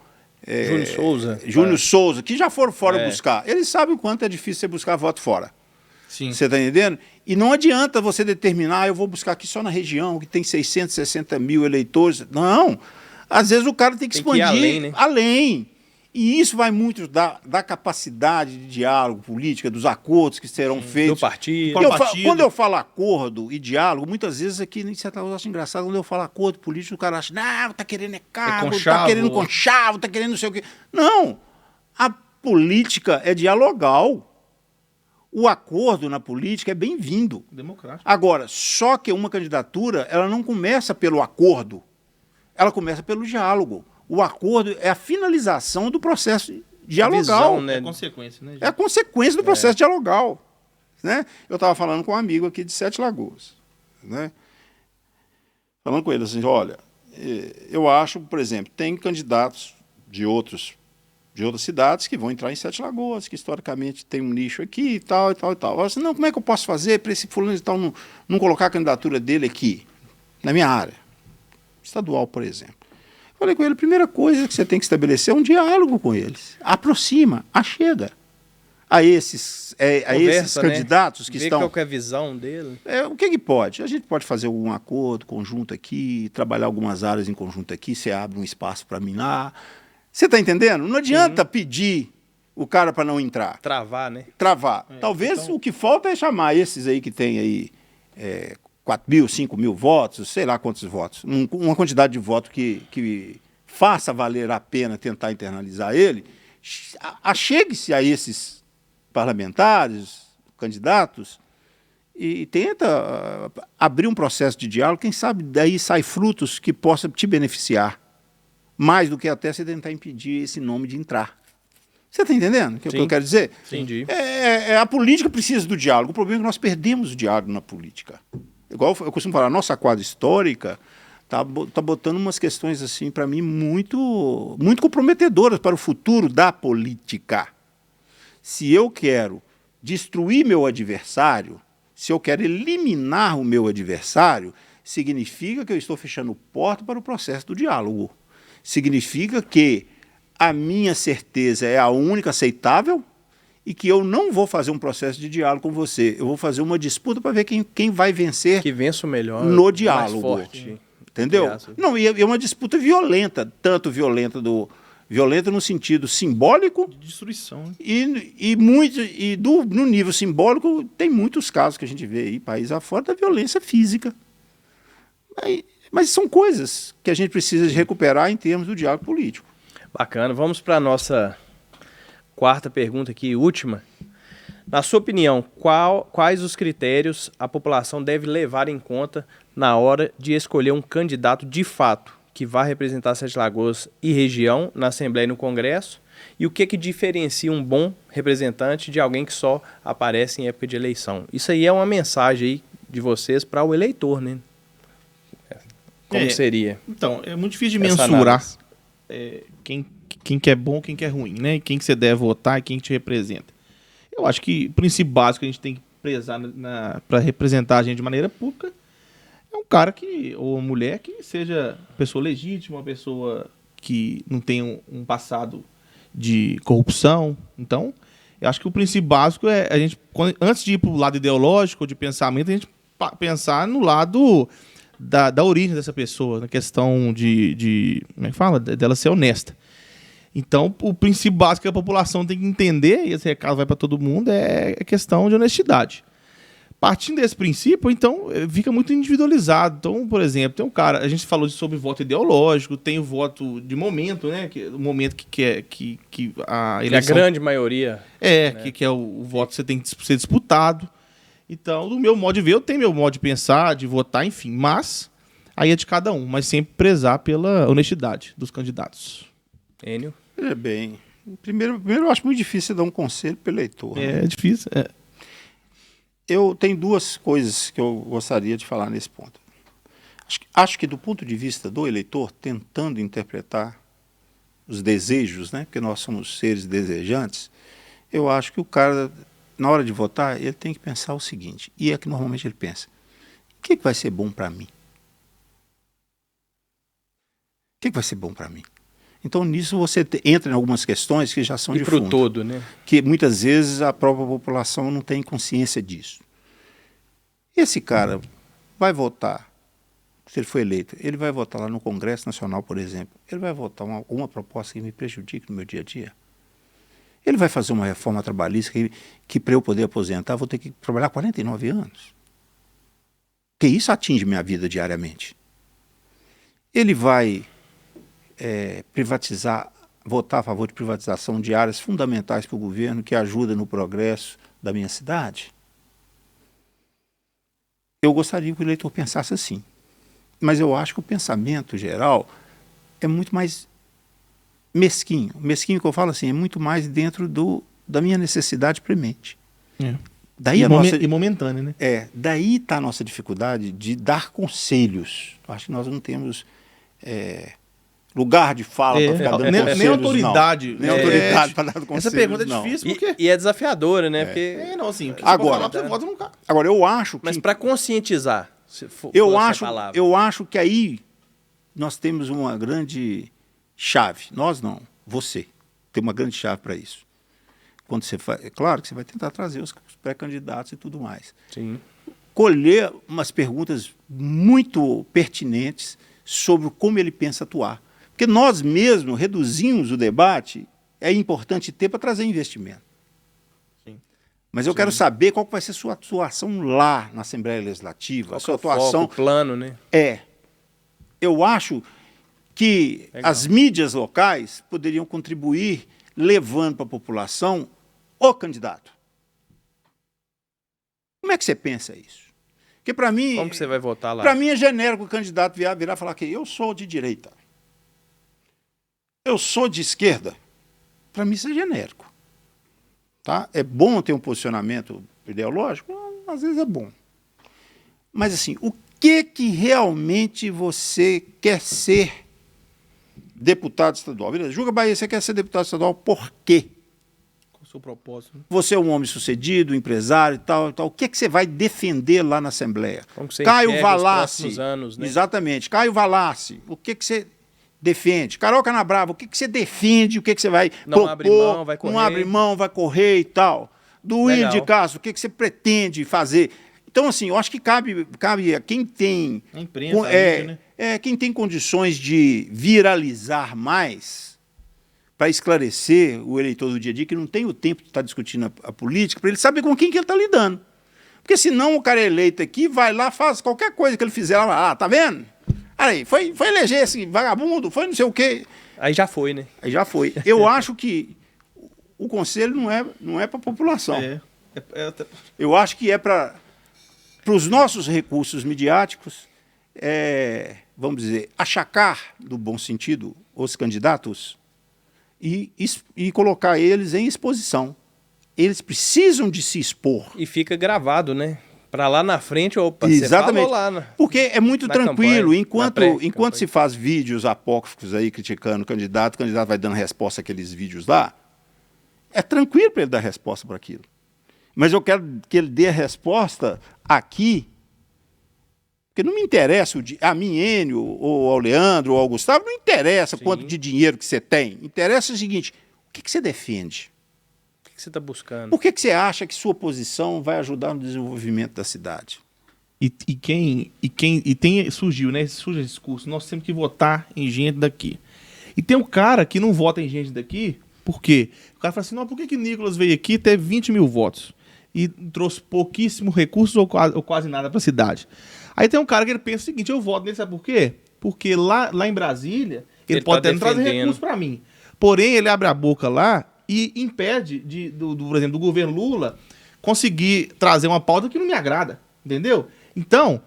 Júnior Souza, que já foram fora buscar. Eles sabem o quanto é difícil você buscar voto fora. Sim. Você está entendendo? E não adianta você determinar, eu vou buscar aqui só na região, que tem 660 mil eleitores. Não. Às vezes o cara tem que expandir além, né? Além. E isso vai muito da capacidade de diálogo política, dos acordos que serão feitos. Do partido. Quando eu falo acordo e diálogo, muitas vezes aqui em certa coisa eu acho engraçado, quando eu falo acordo político, o cara acha, não, tá querendo cargo, tá querendo conchavo, tá querendo não sei o quê. Não, a política é dialogal. O acordo na política é bem-vindo. Democrático. Agora, só que uma candidatura, ela não começa pelo acordo, ela começa pelo diálogo. O acordo é a finalização do processo dialogal. Visão, né? É consequência, né, gente? É a consequência do processo dialogal. Né? Eu estava falando com um amigo aqui de Sete Lagoas. Né? Falando com ele assim, olha, eu acho, por exemplo, tem candidatos de outras cidades que vão entrar em Sete Lagoas, que historicamente tem um nicho aqui e tal, e tal, e tal. Eu falei assim, não, como é que eu posso fazer para esse fulano e tal não colocar a candidatura dele aqui, na minha área? Estadual, por exemplo. Falei com ele, a primeira coisa que você tem que estabelecer é um diálogo com eles. Aproxima, achega a esses candidatos que estão... Qual que é a visão dele? O que pode? A gente pode fazer algum acordo conjunto aqui, trabalhar algumas áreas em conjunto aqui, você abre um espaço para mim lá. Você está entendendo? Não adianta pedir o cara para não entrar. Travar, né? Travar. Talvez então... o que falta é chamar esses aí que tem aí 4 mil, 5 mil votos, sei lá quantos votos, uma quantidade de votos que faça valer a pena tentar internalizar ele, achegue-se a esses parlamentares, candidatos, e tenta abrir um processo de diálogo, quem sabe daí sai frutos que possam te beneficiar, mais do que até você tentar impedir esse nome de entrar. Você está entendendo o que eu quero dizer? Entendi. A política precisa do diálogo, o problema é que nós perdemos o diálogo na política. Igual eu costumo falar, a nossa quadra histórica está botando umas questões assim para mim muito, muito comprometedoras para o futuro da política. Se eu quero destruir meu adversário, se eu quero eliminar o meu adversário, significa que eu estou fechando porta para o processo do diálogo. Significa que a minha certeza é a única aceitável e que eu não vou fazer um processo de diálogo com você. Eu vou fazer uma disputa para ver quem vai vencer. Que vença o melhor. No diálogo. Mais forte. Entendeu? Não, e é uma disputa violenta, tanto violenta Violenta no sentido simbólico. De destruição. Né? No nível simbólico, tem muitos casos que a gente vê aí, país afora, da violência física. Mas são coisas que a gente precisa de recuperar em termos do diálogo político. Bacana. Vamos para a nossa quarta pergunta aqui, última. Na sua opinião, quais os critérios a população deve levar em conta na hora de escolher um candidato de fato que vá representar Sete Lagoas e região na Assembleia e no Congresso? E o que diferencia um bom representante de alguém que só aparece em época de eleição? Isso aí é uma mensagem aí de vocês para o eleitor, né? Como seria? Então, é muito difícil de mensurar quem que é bom, quem que é ruim, né? Quem que você deve votar e quem que te representa. Eu acho que o princípio básico que a gente tem que prezar para representar a gente de maneira pública é um cara ou uma mulher que seja pessoa legítima, uma pessoa que não tenha um passado de corrupção. Então, eu acho que o princípio básico é a gente, antes de ir para o lado ideológico, de pensamento, a gente pensar no lado da origem dessa pessoa, na questão de como é que fala? Dela ser honesta. Então, o princípio básico que a população tem que entender, e esse recado vai para todo mundo, é a questão de honestidade. Partindo desse princípio, então, fica muito individualizado. Então, por exemplo, tem um cara, a gente falou sobre voto ideológico, tem o voto de momento, né? O momento que a eleição... Que a grande maioria... né? que é o voto que você tem que ser disputado. Então, do meu modo de ver, eu tenho meu modo de pensar, de votar, enfim. Mas, aí é de cada um. Mas sempre prezar pela honestidade dos candidatos. Enio? Bem, primeiro eu acho muito difícil dar um conselho para o eleitor. É difícil, Eu tenho duas coisas que eu gostaria de falar nesse ponto. Acho que do ponto de vista do eleitor, tentando interpretar os desejos, né, porque nós somos seres desejantes, eu acho que o cara, na hora de votar, ele tem que pensar o seguinte, e é que normalmente ele pensa, o que vai ser bom para mim? O que vai ser bom para mim? Então, nisso você entra em algumas questões que já são de fundo. E para o todo, né? Que muitas vezes a própria população não tem consciência disso. Esse cara vai votar, se ele for eleito, ele vai votar lá no Congresso Nacional, por exemplo, ele vai votar uma proposta que me prejudique no meu dia a dia. Ele vai fazer uma reforma trabalhista que para eu poder aposentar, vou ter que trabalhar 49 anos. Porque isso atinge minha vida diariamente. Ele vai votar a favor de privatização de áreas fundamentais para o governo que ajuda no progresso da minha cidade. Eu gostaria que o eleitor pensasse assim. Mas eu acho que o pensamento geral é muito mais mesquinho. Mesquinho que eu falo assim, é muito mais dentro da minha necessidade premente. Daí e momentânea, né? Daí está a nossa dificuldade de dar conselhos. Eu acho que nós não temos lugar de fala para ficar dando conselhos, nem autoridade. Nem autoridade para dar conselhos. Essa pergunta é difícil, porque... E é desafiadora, né? Porque... assim, o que agora, você vota no cara. Agora, eu acho que... Mas para conscientizar, se for palavra. Eu acho que aí nós temos uma grande chave. Nós não, você tem uma grande chave para isso. Quando você faz, é claro que você vai tentar trazer os pré-candidatos e tudo mais. Sim. Colher umas perguntas muito pertinentes sobre como ele pensa atuar. Porque nós mesmos reduzimos o debate, é importante ter para trazer investimento. Sim. Mas eu quero saber qual vai ser a sua atuação lá na Assembleia Legislativa. Qual a sua atuação, o plano, né? Eu acho que as mídias locais poderiam contribuir levando para a população o candidato. Como é que você pensa isso? Porque para mim... Como que você vai votar lá? Para mim é genérico o candidato virar e falar que eu sou de direita. Eu sou de esquerda. Para mim isso é genérico. Tá? É bom ter um posicionamento ideológico? Às vezes é bom. Mas assim, o que realmente você quer ser deputado estadual? Beleza, Juca Bahia, você quer ser deputado estadual por quê? Qual o seu propósito? Né? Você é um homem sucedido, empresário e tal. O que você vai defender lá na Assembleia? Como você Caio Valassi. Anos, né? Exatamente. Caio Valassi, o que você defende? Carol Canabrava, o que você defende? O que você vai propor? Abre mão, vai correr. Não abre mão, vai correr e tal. Do William de Castro, o que você pretende fazer? Então, assim, eu acho que cabe a quem tem... A imprensa, né? Quem tem condições de viralizar mais, para esclarecer o eleitor do dia a dia, que não tem o tempo de estar discutindo a política, para ele saber com quem que ele está lidando. Porque senão o cara é eleito aqui, vai lá, faz qualquer coisa que ele fizer lá, tá vendo? Aí, foi eleger esse vagabundo, foi não sei o quê. Aí já foi, né? Aí já foi. Eu acho que o conselho não é para a população. Eu acho que é para os nossos recursos midiáticos, vamos dizer, achacar, no bom sentido, os candidatos e colocar eles em exposição. Eles precisam de se expor. E fica gravado, né? Para lá na frente, opa, exatamente. Você falou lá porque é muito tranquilo. Campanha, enquanto se faz vídeos apócrifos aí criticando o candidato vai dando resposta àqueles vídeos lá, é tranquilo para ele dar resposta para aquilo. Mas eu quero que ele dê a resposta aqui, porque não me interessa a mim, Enio, ou ao Leandro, ou ao Gustavo, não interessa quanto de dinheiro que você tem. Interessa o seguinte, o que você defende? O que você está buscando? Por que você acha que sua posição vai ajudar no desenvolvimento da cidade? Surgiu, né? Surge esse discurso. Nós temos que votar em gente daqui. E tem um cara que não vota em gente daqui, por quê? O cara fala assim, não, por que Nicolas veio aqui e teve 20 mil votos? E trouxe pouquíssimo recursos ou quase nada para a cidade. Aí tem um cara que ele pensa o seguinte, eu voto nele, sabe por quê? Porque lá em Brasília, ele pode até não trazer recursos para mim. Porém, ele abre a boca lá e impede, por exemplo, do governo Lula conseguir trazer uma pauta que não me agrada, entendeu? Então,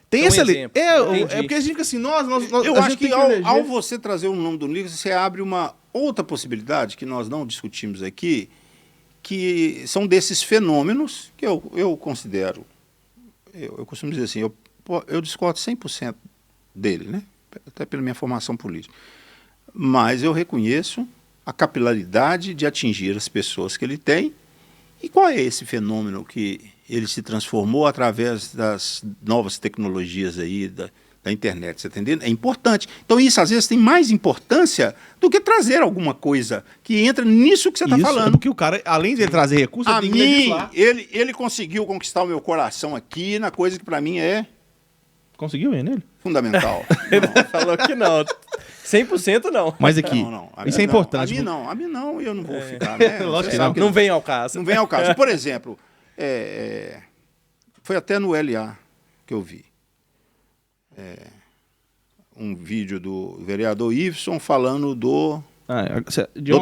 tem esse ali. Porque a gente fica assim, eu acho que ao você trazer o nome do Nicolas, você abre uma outra possibilidade que nós não discutimos aqui, que são desses fenômenos que eu considero, eu costumo dizer assim, eu discordo 100% dele, né? Até pela minha formação política. Mas eu reconheço a capilaridade de atingir as pessoas que ele tem. E qual é esse fenômeno que ele se transformou através das novas tecnologias aí, da internet, você tá entendendo? É importante. Então isso, às vezes, tem mais importância do que trazer alguma coisa que entra nisso que você está falando. É porque o cara, além de ele trazer recursos, a mim, ele conseguiu conquistar o meu coração aqui na coisa que, para mim, é... Conseguiu, nele? Fundamental. Falou que não. 100% não. Mas aqui, isso é importante. A mim não, eu não vou ficar, né? Lógico que não vem ao caso. Não vem ao caso. Por exemplo, foi até no LA que eu vi. Um vídeo do vereador Iveson falando do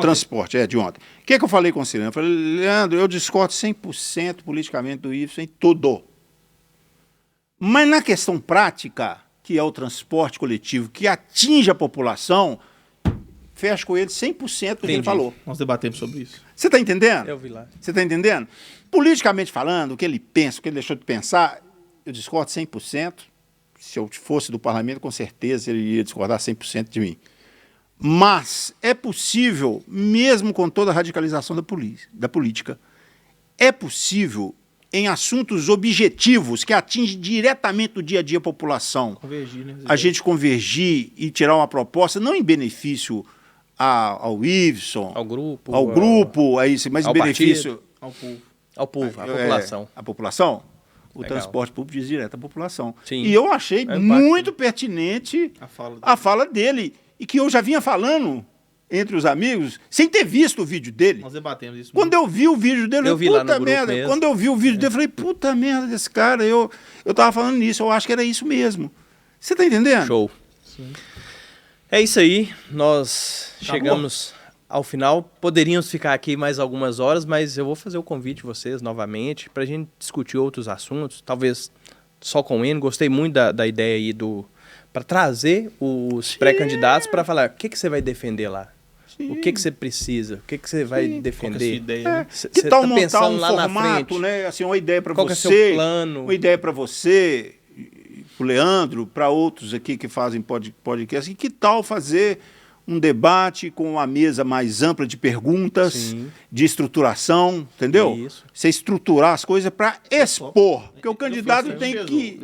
transporte, de ontem. O que eu falei com o Cirano? Eu falei, Leandro, eu discordo 100% politicamente do Iveson em tudo. Mas na questão prática, que é o transporte coletivo, que atinge a população, fecho com ele 100% do que ele falou. Nós debatemos sobre isso. Você está entendendo? Eu vi lá. Você está entendendo? Politicamente falando, o que ele pensa, o que ele deixou de pensar, eu discordo 100%. Se eu fosse do parlamento, com certeza ele iria discordar 100% de mim. Mas é possível, mesmo com toda a radicalização da política, é possível, em assuntos objetivos que atingem diretamente o dia a dia a população, convergir, né? A gente convergir e tirar uma proposta, não em benefício ao Iveson, ao grupo, mas em benefício ao povo, à população. A população? O Legal. Transporte público diz direto à população. Sim. E eu achei muito pertinente a fala dele. E que eu já vinha falando entre os amigos, sem ter visto o vídeo dele. Nós debatemos isso. Quando eu vi o vídeo dele, eu vi lá no puta merda. mesmo. Quando eu vi o vídeo dele, eu falei, puta merda desse cara. Eu tava falando nisso, eu acho que era isso mesmo. Você tá entendendo? Show. Sim. É isso aí, nós chegamos ao final. Poderíamos ficar aqui mais algumas horas, mas eu vou fazer o convite de vocês novamente para a gente discutir outros assuntos, talvez só com o Enio. Gostei muito da ideia aí para trazer os pré-candidatos para falar o que você vai defender lá. Sim. O que você precisa, o que você vai defender. Que tal montar um formato, né? Assim, uma ideia para você, qual é o seu plano? Uma ideia para você, o Leandro, para outros aqui que fazem podcast, e que tal fazer um debate com uma mesa mais ampla de perguntas, sim, de estruturação, entendeu? Isso. Você estruturar as coisas para expor, porque o candidato tem que...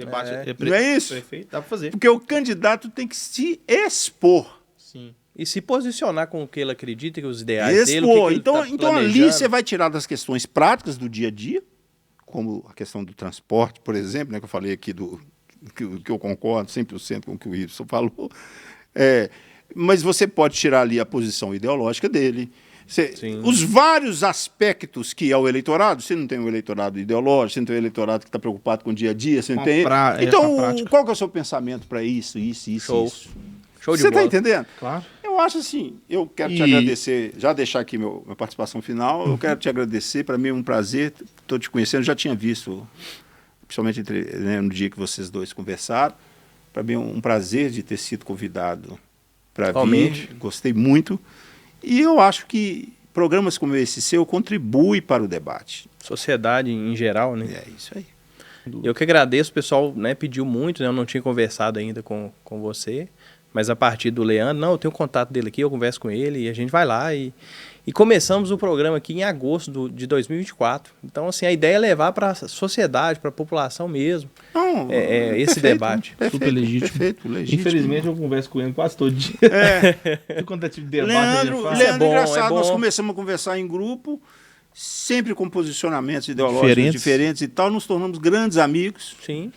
Não é isso? Perfeito, dá para fazer. Porque o candidato tem que se expor. Sim. E se posicionar com o que ele acredita, que os ideais dele, então ali você vai tirar das questões práticas do dia a dia, como a questão do transporte, por exemplo, né, que eu falei aqui que eu concordo 100% com o que o Wilson falou. mas você pode tirar ali a posição ideológica dele. Os vários aspectos que é o eleitorado, você não tem um eleitorado ideológico, você não tem um eleitorado que está preocupado com o dia a dia, você não tem. Então, qual que é o seu pensamento para isso? Show de bola. Você está entendendo? Claro. Eu acho assim, eu quero te agradecer, já deixar aqui minha participação final, eu quero te agradecer, para mim é um prazer, estou te conhecendo, já tinha visto, principalmente no dia que vocês dois conversaram, para mim é um prazer de ter sido convidado para vir, gostei muito. E eu acho que programas como esse seu contribuem para o debate. Sociedade em geral, né? É isso aí. Eu que agradeço, o pessoal, né, pediu muito, né? Eu não tinha conversado ainda com você, mas a partir do Leandro, não, eu tenho o contato dele aqui, eu converso com ele e a gente vai lá e começamos o programa aqui em agosto de 2024. Então, assim, a ideia é levar para a sociedade, para a população mesmo, esse debate. Super legítimo. Perfeito, legítimo. Infelizmente, eu converso com ele quase todo dia. Quando é tipo de debate, Leandro, engraçado, nós começamos a conversar em grupo, sempre com posicionamentos ideológicos diferentes e tal, nos tornamos grandes amigos. Sim.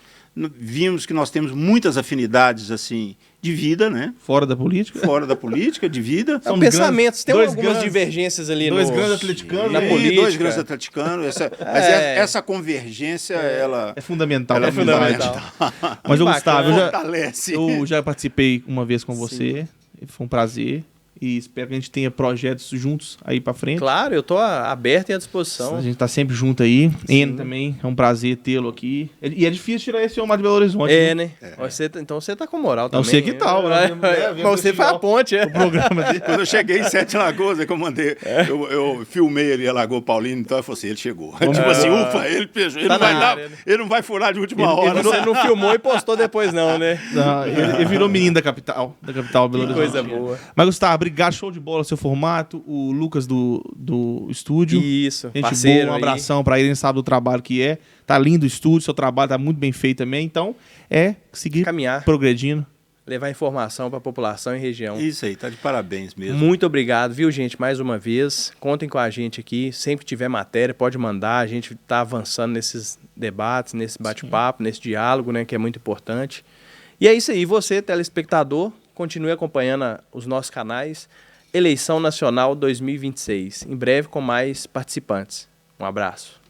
Vimos que nós temos muitas afinidades, assim, de vida, né? Fora da política? Fora da política, de vida. São pensamentos, tem algumas divergências ali dois grandes atleticanos na política. Dois grandes atleticanos. Essa convergência, ela... É fundamental. É fundamental. Mas, Gustavo, eu já participei uma vez com você, foi um prazer. E espero que a gente tenha projetos juntos aí pra frente. Claro, eu tô aberto e à disposição. A gente tá sempre junto aí. Eno também, é um prazer tê-lo aqui. E é difícil tirar esse homem de Belo Horizonte. Né? Então você tá com moral também. Não sei que tal. Mas você faz a ponte, o programa dele. Quando eu cheguei em Sete Lagoas, que eu mandei, eu filmei ali a Lagoa Paulino, então eu falei assim, ele chegou. Tipo assim, ufa, ele não vai furar de última hora. Você não filmou e postou depois não, né? Não, ele virou menino da capital Belo Horizonte. Coisa boa. Mas, Gustavo, obrigado, show de bola, seu formato. O Lucas do estúdio. Isso, gente parceiro boa, um abração pra ele, sabe do trabalho que é. Tá lindo o estúdio, seu trabalho tá muito bem feito também. Então, seguir caminhar, progredindo. Levar informação pra população e região. Isso aí, tá de parabéns mesmo. Muito obrigado, viu, gente, mais uma vez. Contem com a gente aqui. Sempre que tiver matéria, pode mandar. A gente tá avançando nesses debates, nesse bate-papo, nesse diálogo, né, que é muito importante. E é isso aí. Você, telespectador, continue acompanhando os nossos canais. Eleição Nacional 2026. Em breve com mais participantes. Um abraço.